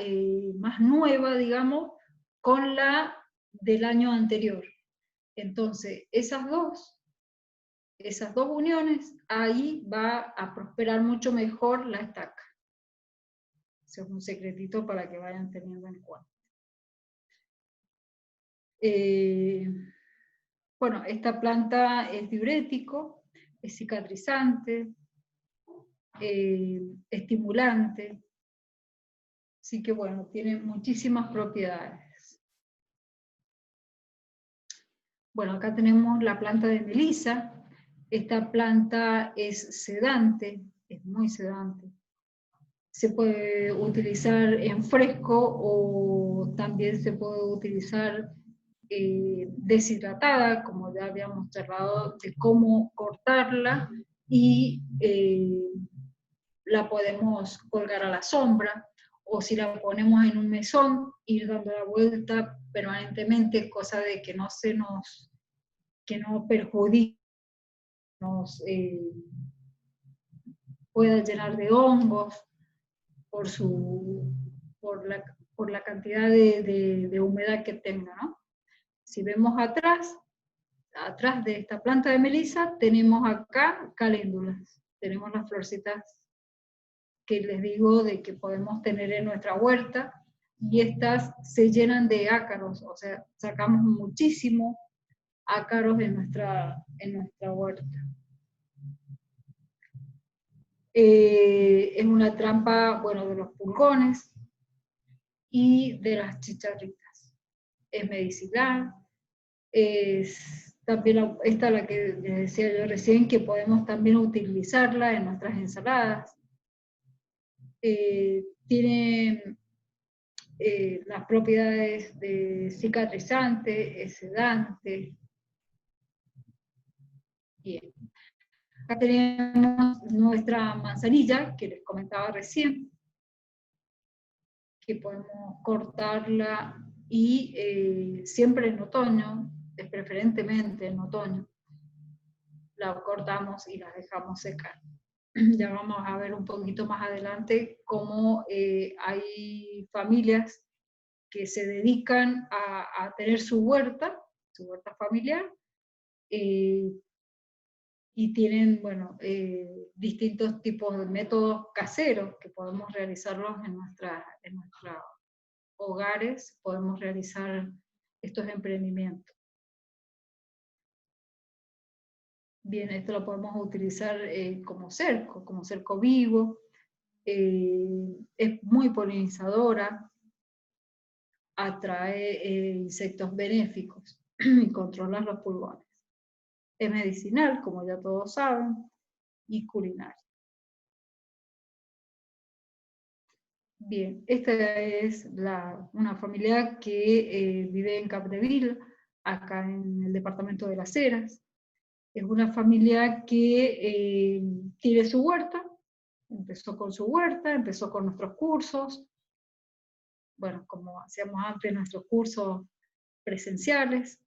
más nueva, digamos, con la del año anterior. Entonces, esas dos uniones, ahí va a prosperar mucho mejor la estaca. Ese es un secretito para que vayan teniendo en cuenta. Bueno, esta planta es diurético, es cicatrizante, estimulante, así que bueno, tiene muchísimas propiedades. Bueno, acá tenemos la planta de melisa. Esta planta es sedante, es muy sedante. Se puede utilizar en fresco, o también se puede utilizar deshidratada, como ya habíamos charlado de cómo cortarla y la podemos colgar a la sombra, o si la ponemos en un mesón, ir dando la vuelta permanentemente, cosa de que no perjudique, nos pueda llenar de hongos por la cantidad de humedad que tenga, ¿no? Si vemos atrás de esta planta de melisa, tenemos acá caléndulas, tenemos las florcitas que les digo de que podemos tener en nuestra huerta, y estas se llenan de ácaros, o sea, sacamos muchísimo ácaros en nuestra huerta. Es una trampa, bueno, de los pulgones y de las chicharritas. Es medicinal, es también esta la que les decía yo recién, que podemos también utilizarla en nuestras ensaladas. Tiene las propiedades de cicatrizante, sedante. Bien. Acá tenemos nuestra manzanilla, que les comentaba recién, que podemos cortarla y siempre en otoño, preferentemente en otoño, la cortamos y la dejamos secar. Ya vamos a ver un poquito más adelante cómo hay familias que se dedican a tener su huerta familiar, y tienen, bueno, distintos tipos de métodos caseros que podemos realizarlos en nuestros hogares, podemos realizar estos emprendimientos. Bien, esto lo podemos utilizar como cerco vivo, es muy polinizadora, atrae insectos benéficos y controla los pulgones. Es medicinal, como ya todos saben, y culinaria. Bien, esta es una familia que vive en Capdeville, acá en el departamento de Las Heras. Es una familia que tiene su huerta, empezó con su huerta, empezó con nuestros cursos. Bueno, como hacíamos antes nuestros cursos presenciales,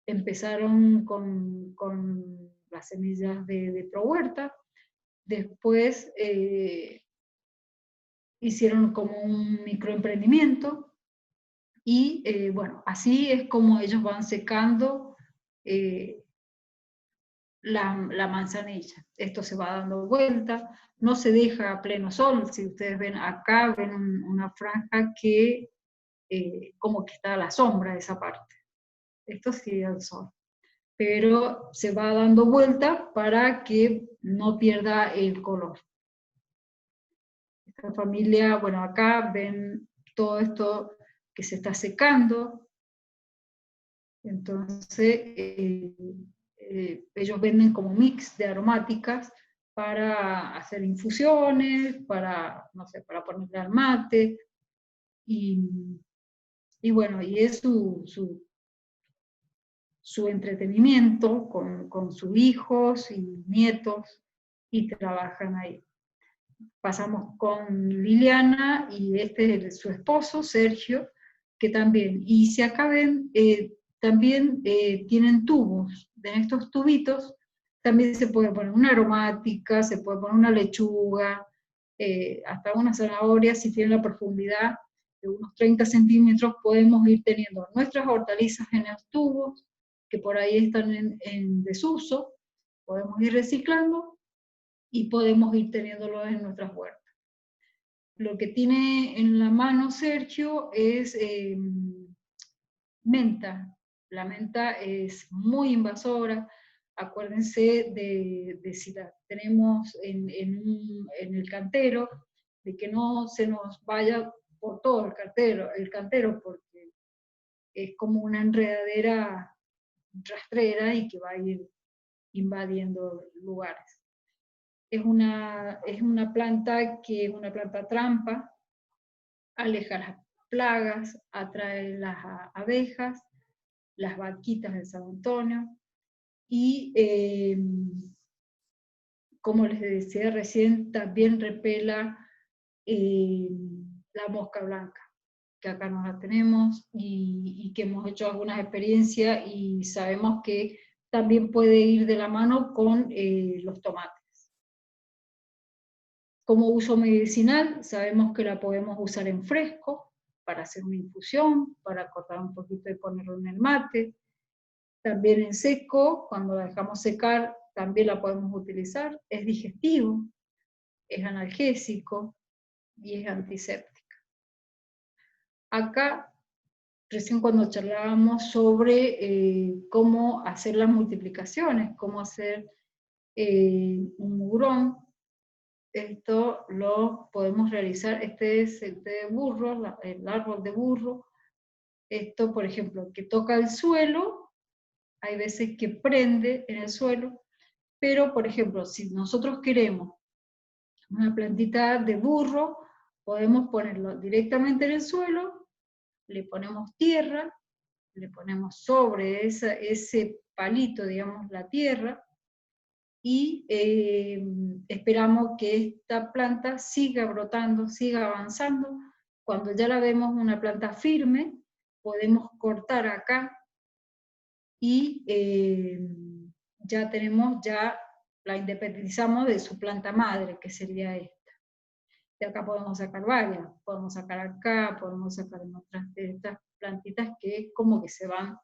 empezaron con las semillas de ProHuerta, después hicieron como un microemprendimiento, y bueno, así es como ellos van secando la manzanilla. Esto se va dando vuelta, no se deja a pleno sol. Si ustedes ven acá, ven una franja que como que está a la sombra de esa parte. Esto sí al sol. Pero se va dando vuelta para que no pierda el color. Esta familia, bueno, acá ven todo esto que se está secando. Entonces, ellos venden como mix de aromáticas para hacer infusiones, para, no sé, para ponerle al mate, y bueno, y es su entretenimiento con sus hijos y nietos, y trabajan ahí. Pasamos con Liliana, y este es su esposo, Sergio, que también, y si acá ven, también tienen tubos. De estos tubitos también se puede poner una aromática, se puede poner una lechuga, hasta una zanahoria. Si tiene la profundidad de unos 30 centímetros, podemos ir teniendo nuestras hortalizas en los tubos, que por ahí están en desuso, podemos ir reciclando, y podemos ir teniéndolo en nuestras huertas. Lo que tiene en la mano Sergio es menta. La menta es muy invasora. Acuérdense de si la tenemos en el cantero, de que no se nos vaya por todo el cantero, porque es como una enredadera rastrera y que va a ir invadiendo lugares. Es una planta que es una planta trampa, aleja las plagas, atrae las abejas, las vaquitas de San Antonio, y como les decía recién, también repela la mosca blanca, que acá no la tenemos y que hemos hecho algunas experiencias y sabemos que también puede ir de la mano con los tomates. Como uso medicinal, sabemos que la podemos usar en fresco, para hacer una infusión, para cortar un poquito y ponerlo en el mate. También en seco, cuando la dejamos secar, también la podemos utilizar. Es digestivo, es analgésico y es antiséptica. Acá, recién cuando charlábamos sobre cómo hacer las multiplicaciones, cómo hacer un mugrón, esto lo podemos realizar. Este es el té de burro, el árbol de burro. Esto, por ejemplo, que toca el suelo, hay veces que prende en el suelo, pero, por ejemplo, si nosotros queremos una plantita de burro, podemos ponerlo directamente en el suelo, le ponemos tierra, le ponemos sobre ese palito, digamos, la tierra, y esperamos que esta planta siga brotando, siga avanzando. Cuando ya la vemos una planta firme, podemos cortar acá y ya la independizamos de su planta madre, que sería esta. De acá podemos sacar varias, podemos sacar acá, podemos sacar en otras de estas plantitas que como que se van,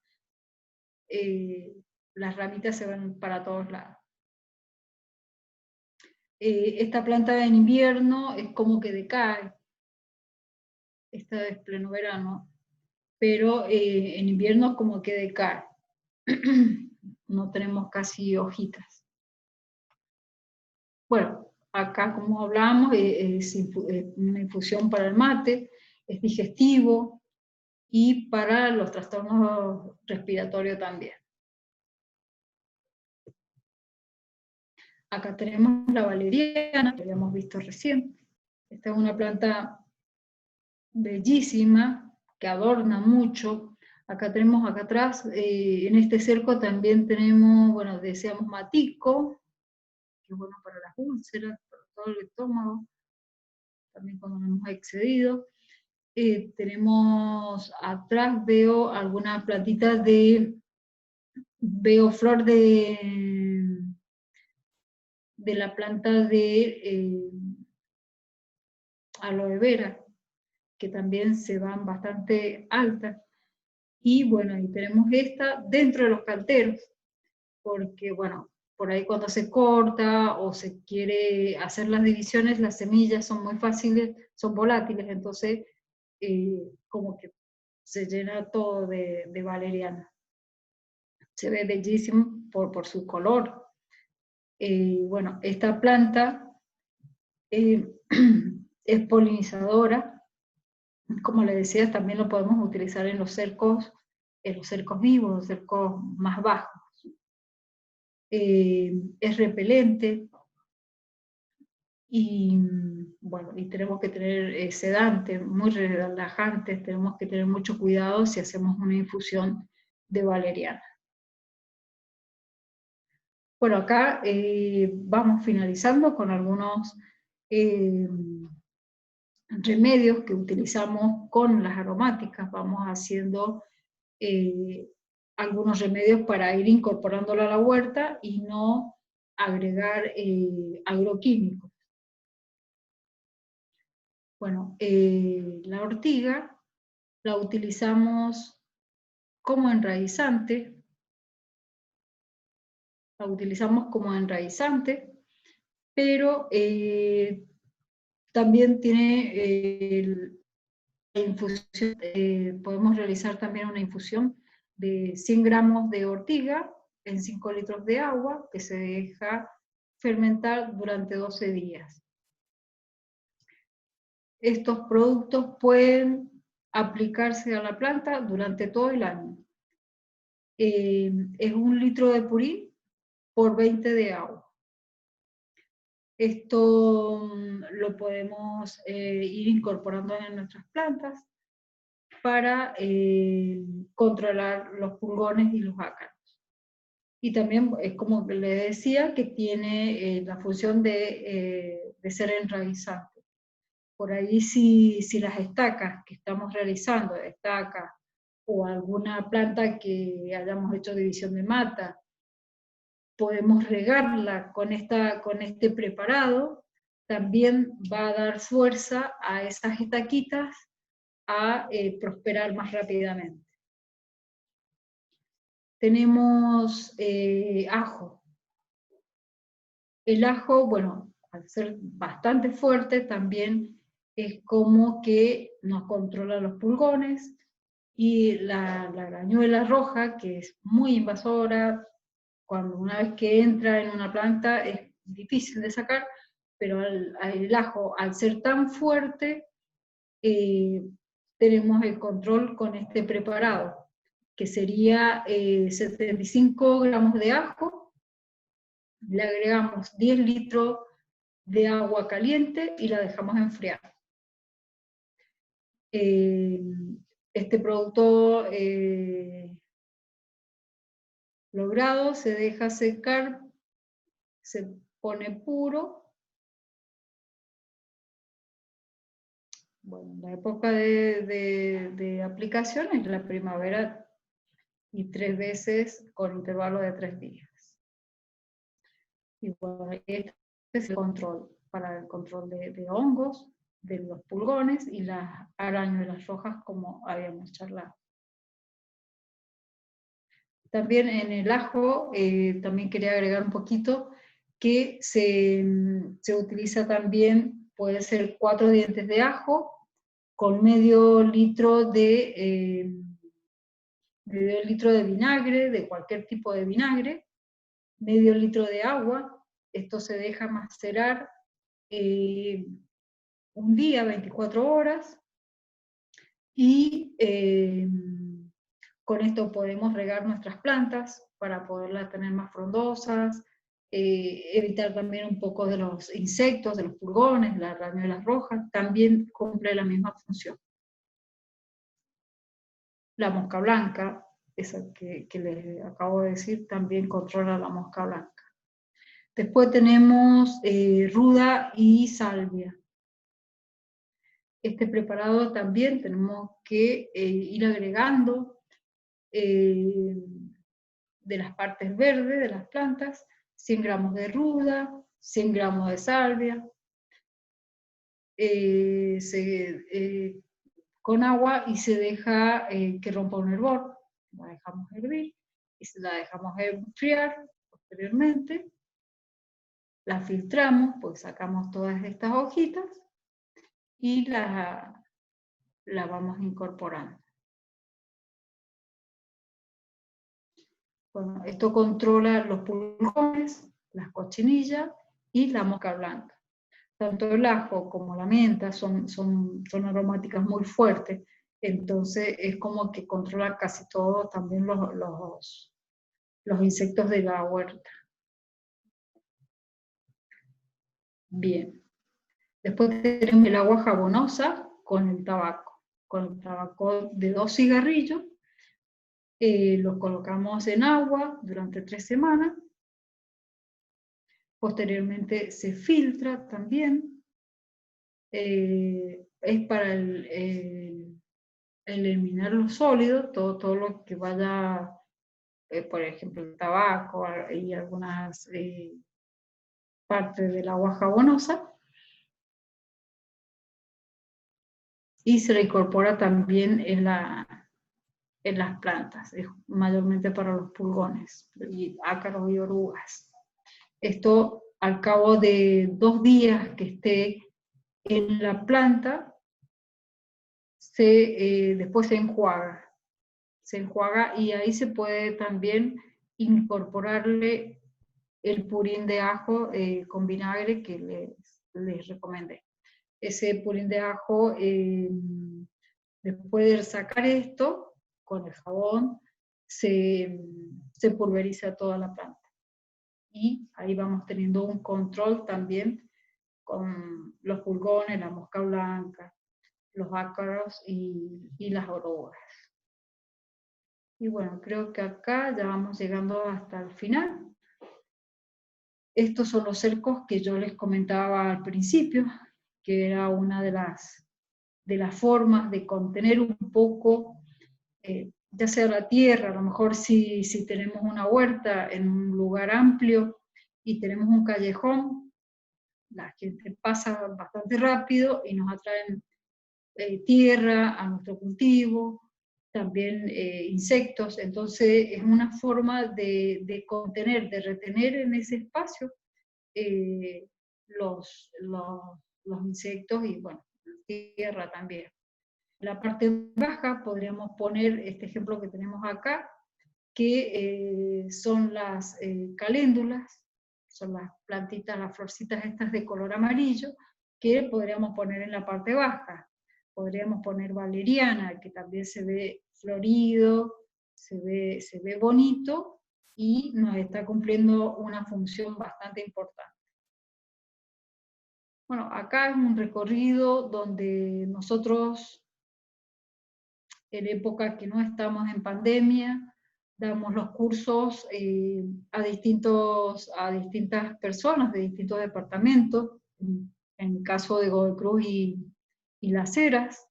las ramitas se van para todos lados. Esta planta en invierno es como que decae, esta es pleno verano, pero en invierno es como que decae, no tenemos casi hojitas. Bueno, acá como hablábamos, es una infusión para el mate, es digestivo y para los trastornos respiratorios también. Acá tenemos la valeriana, que habíamos visto recién. Esta es una planta bellísima, que adorna mucho. Acá tenemos, acá atrás, en este cerco también tenemos, bueno, decíamos matico, que es bueno para las úlceras, para todo el estómago, también cuando nos hemos excedido. Tenemos atrás, veo algunas plantitas veo flor de la planta de aloe vera, que también se van bastante altas. Y bueno, y tenemos esta dentro de los canteros, porque bueno, por ahí cuando se corta o se quiere hacer las divisiones, las semillas son muy fáciles, son volátiles, entonces como que se llena todo de valeriana. Se ve bellísimo por su color. Bueno, esta planta es polinizadora. Como le decía, también lo podemos utilizar en los cercos vivos, los cercos más bajos. Es repelente y bueno, y tenemos que tener sedantes, muy relajantes, tenemos que tener mucho cuidado si hacemos una infusión de valeriana. Bueno, acá vamos finalizando con algunos remedios que utilizamos con las aromáticas. Vamos haciendo algunos remedios para ir incorporándolo a la huerta y no agregar agroquímicos. Bueno, la ortiga la utilizamos como enraizante. Pero también tiene la infusión, podemos realizar también una infusión de 100 gramos de ortiga en 5 litros de agua, que se deja fermentar durante 12 días. Estos productos pueden aplicarse a la planta durante todo el año. Es 1 litro de purín por 20 de agua. Esto lo podemos ir incorporando en nuestras plantas para controlar los pulgones y los ácaros. Y también es como le decía, que tiene la función de ser enraizante. Por ahí si las estacas que estamos realizando, estacas o alguna planta que hayamos hecho división de mata, podemos regarla con este preparado, también va a dar fuerza a esas estaquitas a prosperar más rápidamente. Tenemos ajo. El ajo, bueno, al ser bastante fuerte, también es como que nos controla los pulgones, y la arañuela roja, que es muy invasora, cuando una vez que entra en una planta es difícil de sacar, pero el ajo, al ser tan fuerte, tenemos el control con este preparado, que sería 75 gramos de ajo, le agregamos 10 litros de agua caliente y la dejamos enfriar. Este producto logrado se deja secar, se pone puro. Bueno, la época de aplicación es la primavera, y 3 veces con intervalo de 3 días. Y bueno, este es el control, para el control de hongos, de los pulgones y las arañuelas rojas, como habíamos charlado. También en el ajo, también quería agregar un poquito, que se utiliza también, puede ser 4 dientes de ajo, con medio litro de vinagre, de cualquier tipo de vinagre, medio litro de agua. Esto se deja macerar un día, 24 horas, y con esto podemos regar nuestras plantas para poderlas tener más frondosas, evitar también un poco de los insectos, de los pulgones, las arañuelas rojas, también cumple la misma función. La mosca blanca, esa que les acabo de decir, también controla la mosca blanca. Después tenemos ruda y salvia. Este preparado también tenemos que ir agregando de las partes verdes de las plantas, 100 gramos de ruda, 100 gramos de salvia, con agua, y se deja que rompa un hervor. La dejamos hervir y la dejamos enfriar posteriormente. La filtramos, pues sacamos todas estas hojitas y la vamos incorporando. Bueno, esto controla los pulgones, las cochinillas y la mosca blanca. Tanto el ajo como la menta son aromáticas muy fuertes, entonces es como que controla casi todo, también los insectos de la huerta. Bien. Después tenemos el agua jabonosa con el tabaco de 2 cigarrillos. Los colocamos en agua durante 3 semanas. Posteriormente se filtra también. Es para eliminar los sólidos, todo lo que vaya, por ejemplo, el tabaco y algunas partes del agua jabonosa. Y se le incorpora también en las plantas, mayormente para los pulgones, y ácaros y orugas. Esto, al cabo de 2 días que esté en la planta, después se enjuaga. Se enjuaga, y ahí se puede también incorporarle el purín de ajo con vinagre que les recomendé. Ese purín de ajo, después de sacar esto, con el jabón, se pulveriza toda la planta. Y ahí vamos teniendo un control también con los pulgones, la mosca blanca, los ácaros y las orugas. Y bueno, creo que acá ya vamos llegando hasta el final. Estos son los cercos que yo les comentaba al principio, que era una de las formas de contener un poco, ya sea la tierra, a lo mejor si tenemos una huerta en un lugar amplio y tenemos un callejón, la gente pasa bastante rápido y nos atraen tierra a nuestro cultivo, también insectos, entonces es una forma de contener, de retener en ese espacio eh, los insectos y bueno, tierra también. En la parte baja podríamos poner este ejemplo que tenemos acá, que son las caléndulas, son las plantitas, las florcitas estas de color amarillo, que podríamos poner en la parte baja. Podríamos poner valeriana, que también se ve florido, se ve bonito y nos está cumpliendo una función bastante importante. Bueno, acá es un recorrido donde nosotros, en época que no estamos en pandemia, damos los cursos a distintas personas de distintos departamentos, en el caso de Godoy Cruz y Las Heras.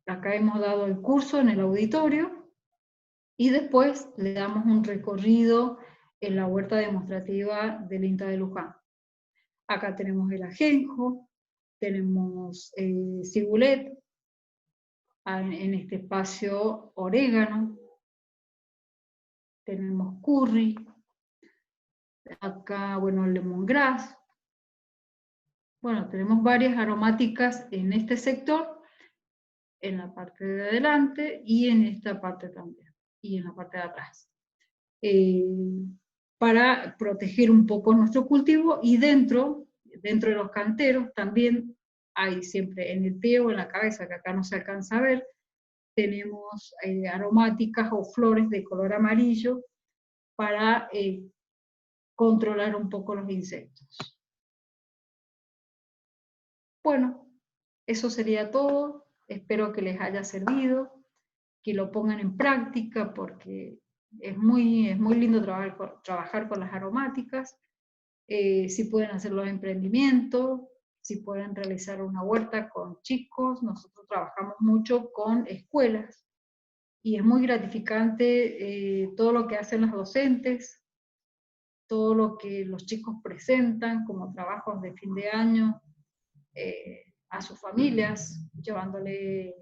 Acá hemos dado el curso en el auditorio y después le damos un recorrido en la huerta demostrativa del INTA de Luján. Acá tenemos el ajenjo, tenemos cibulet, en este espacio orégano, tenemos curry, acá, bueno, lemongrass. Bueno, tenemos varias aromáticas en este sector, en la parte de adelante y en esta parte también, y en la parte de atrás. Para proteger un poco nuestro cultivo y dentro de los canteros también hay siempre en el pie o en la cabeza, que acá no se alcanza a ver, tenemos aromáticas o flores de color amarillo para controlar un poco los insectos. Bueno, eso sería todo. Espero que les haya servido, que lo pongan en práctica porque es muy lindo trabajar con las aromáticas. Si pueden hacer los emprendimientos, si pueden realizar una huerta con chicos. Nosotros trabajamos mucho con escuelas y es muy gratificante todo lo que hacen los docentes, todo lo que los chicos presentan como trabajos de fin de año a sus familias, llevándole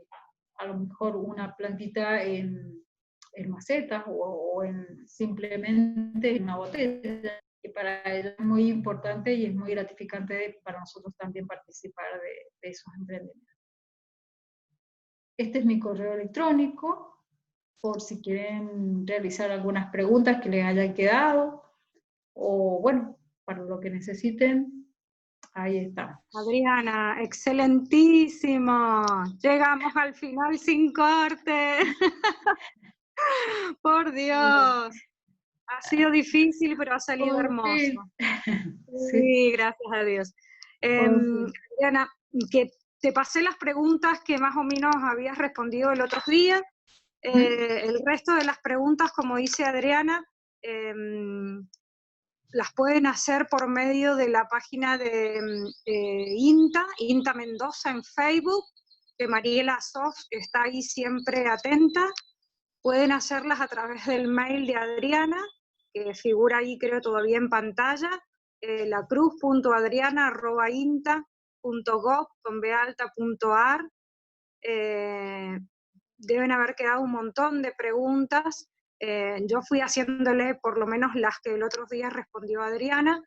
a lo mejor una plantita en macetas o simplemente en una botella, que para ellos es muy importante y es muy gratificante para nosotros también participar de esos emprendimientos. Este es mi correo electrónico, por si quieren realizar algunas preguntas que les hayan quedado, o bueno, para lo que necesiten, ahí está. Adriana, excelentísimo. Llegamos al final sin corte. Por Dios. Ha sido difícil, pero ha salido hermoso. Sí, gracias a Dios. Adriana, que te pasé las preguntas que más o menos habías respondido el otro día. El resto de las preguntas, como dice Adriana, las pueden hacer por medio de la página de INTA Mendoza en Facebook, que Mariela Sof está ahí siempre atenta. Pueden hacerlas a través del mail de Adriana, que figura ahí creo todavía en pantalla, lacruz.adriana@inta.gov.ar. Deben haber quedado un montón de preguntas. Yo fui haciéndole por lo menos las que el otro día respondió Adriana,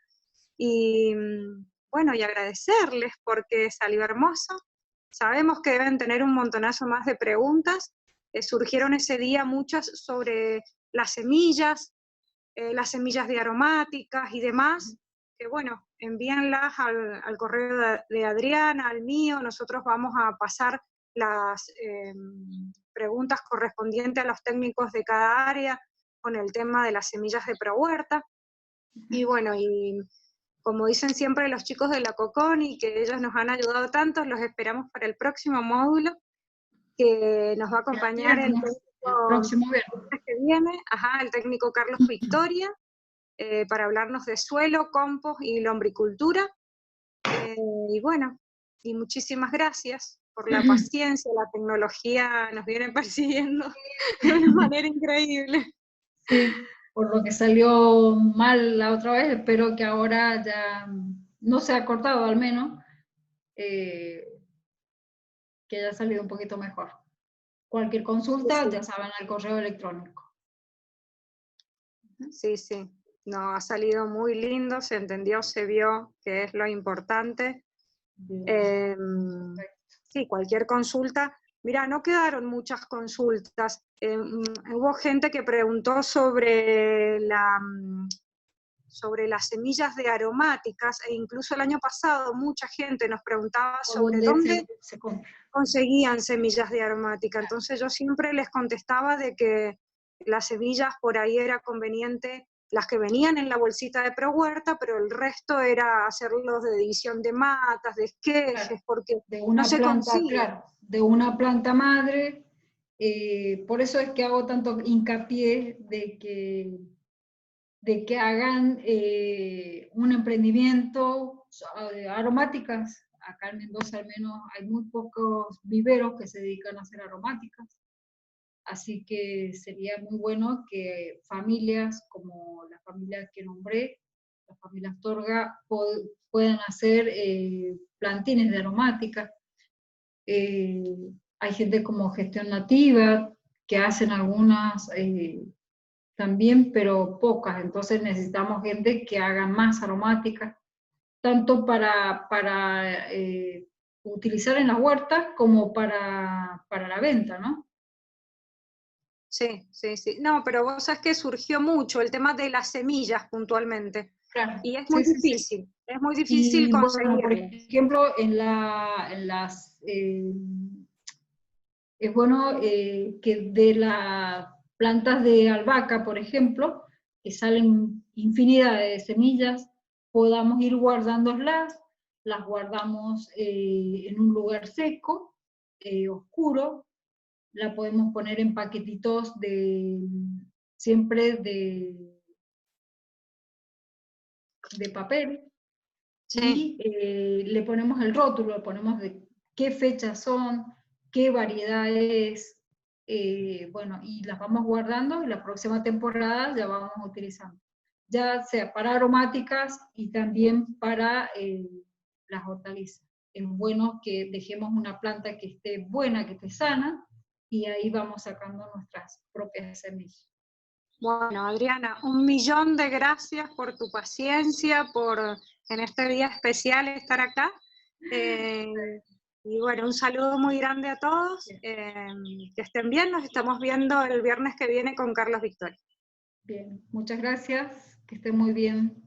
y bueno, y agradecerles porque salió hermoso. Sabemos que deben tener un montonazo más de preguntas. Surgieron ese día muchas sobre las semillas de aromáticas y demás, que bueno, envíenlas al correo de Adriana, al mío. Nosotros vamos a pasar las preguntas correspondientes a los técnicos de cada área con el tema de las semillas de ProHuerta. Y bueno, y como dicen siempre los chicos de la Coconi, que ellos nos han ayudado tanto, los esperamos para el próximo módulo, que nos va a acompañar el técnico próximo viernes que viene, el técnico Carlos Victoria, para hablarnos de suelo, compost y lombricultura. Y bueno, y muchísimas gracias por la paciencia, la tecnología nos viene persiguiendo de una manera increíble. Sí, por lo que salió mal la otra vez, espero que ahora ya no se ha cortado al menos, que haya salido un poquito mejor. Cualquier consulta, Sí. ya saben, al correo electrónico. Sí, sí. No, ha salido muy lindo, se entendió, se vio, que es lo importante. Sí, cualquier consulta. Mira, no quedaron muchas consultas. Hubo gente que preguntó sobre las semillas de aromáticas, e incluso el año pasado mucha gente nos preguntaba sobre dónde se compra. Conseguían semillas de aromática. Entonces yo siempre les contestaba de que las semillas por ahí era conveniente, las que venían en la bolsita de ProHuerta, pero el resto era hacerlos de división de matas, de esquejes, Claro, porque de una no se planta, consigue. claro, de una planta madre. Por eso es que hago tanto hincapié de que hagan un emprendimiento aromáticas. Acá en Mendoza al menos hay muy pocos viveros que se dedican a hacer aromáticas, así que sería muy bueno que familias como la familia que nombré, la familia Astorga, puedan hacer plantines de aromáticas. Hay gente como Gestión Nativa que hacen algunas también, pero pocas, entonces necesitamos gente que haga más aromáticas, tanto para utilizar en las huertas como para la venta, ¿no? Sí, sí, sí. No, pero vos sabés que surgió mucho el tema de las semillas puntualmente. Claro. Y es Sí, muy sí, sí. difícil, es muy difícil Y bueno, por conseguirlas. ejemplo, es bueno que de las plantas de albahaca, por ejemplo, que salen infinidad de semillas, podamos ir guardándolas, las guardamos en un lugar seco, oscuro, la podemos poner en paquetitos siempre de papel, Sí. y le ponemos el rótulo, le ponemos de qué fechas son, qué variedad es, bueno, y las vamos guardando y la próxima temporada ya vamos utilizando, ya sea para aromáticas y también para las hortalizas. Es bueno que dejemos una planta que esté buena, que esté sana, y ahí vamos sacando nuestras propias semillas. Bueno, Adriana, 1.000.000 de gracias por tu paciencia, por en este día especial estar acá. Y bueno, un saludo muy grande a todos. Que estén bien, nos estamos viendo el viernes que viene con Carlos Victoria. Bien, muchas gracias, que estén muy bien.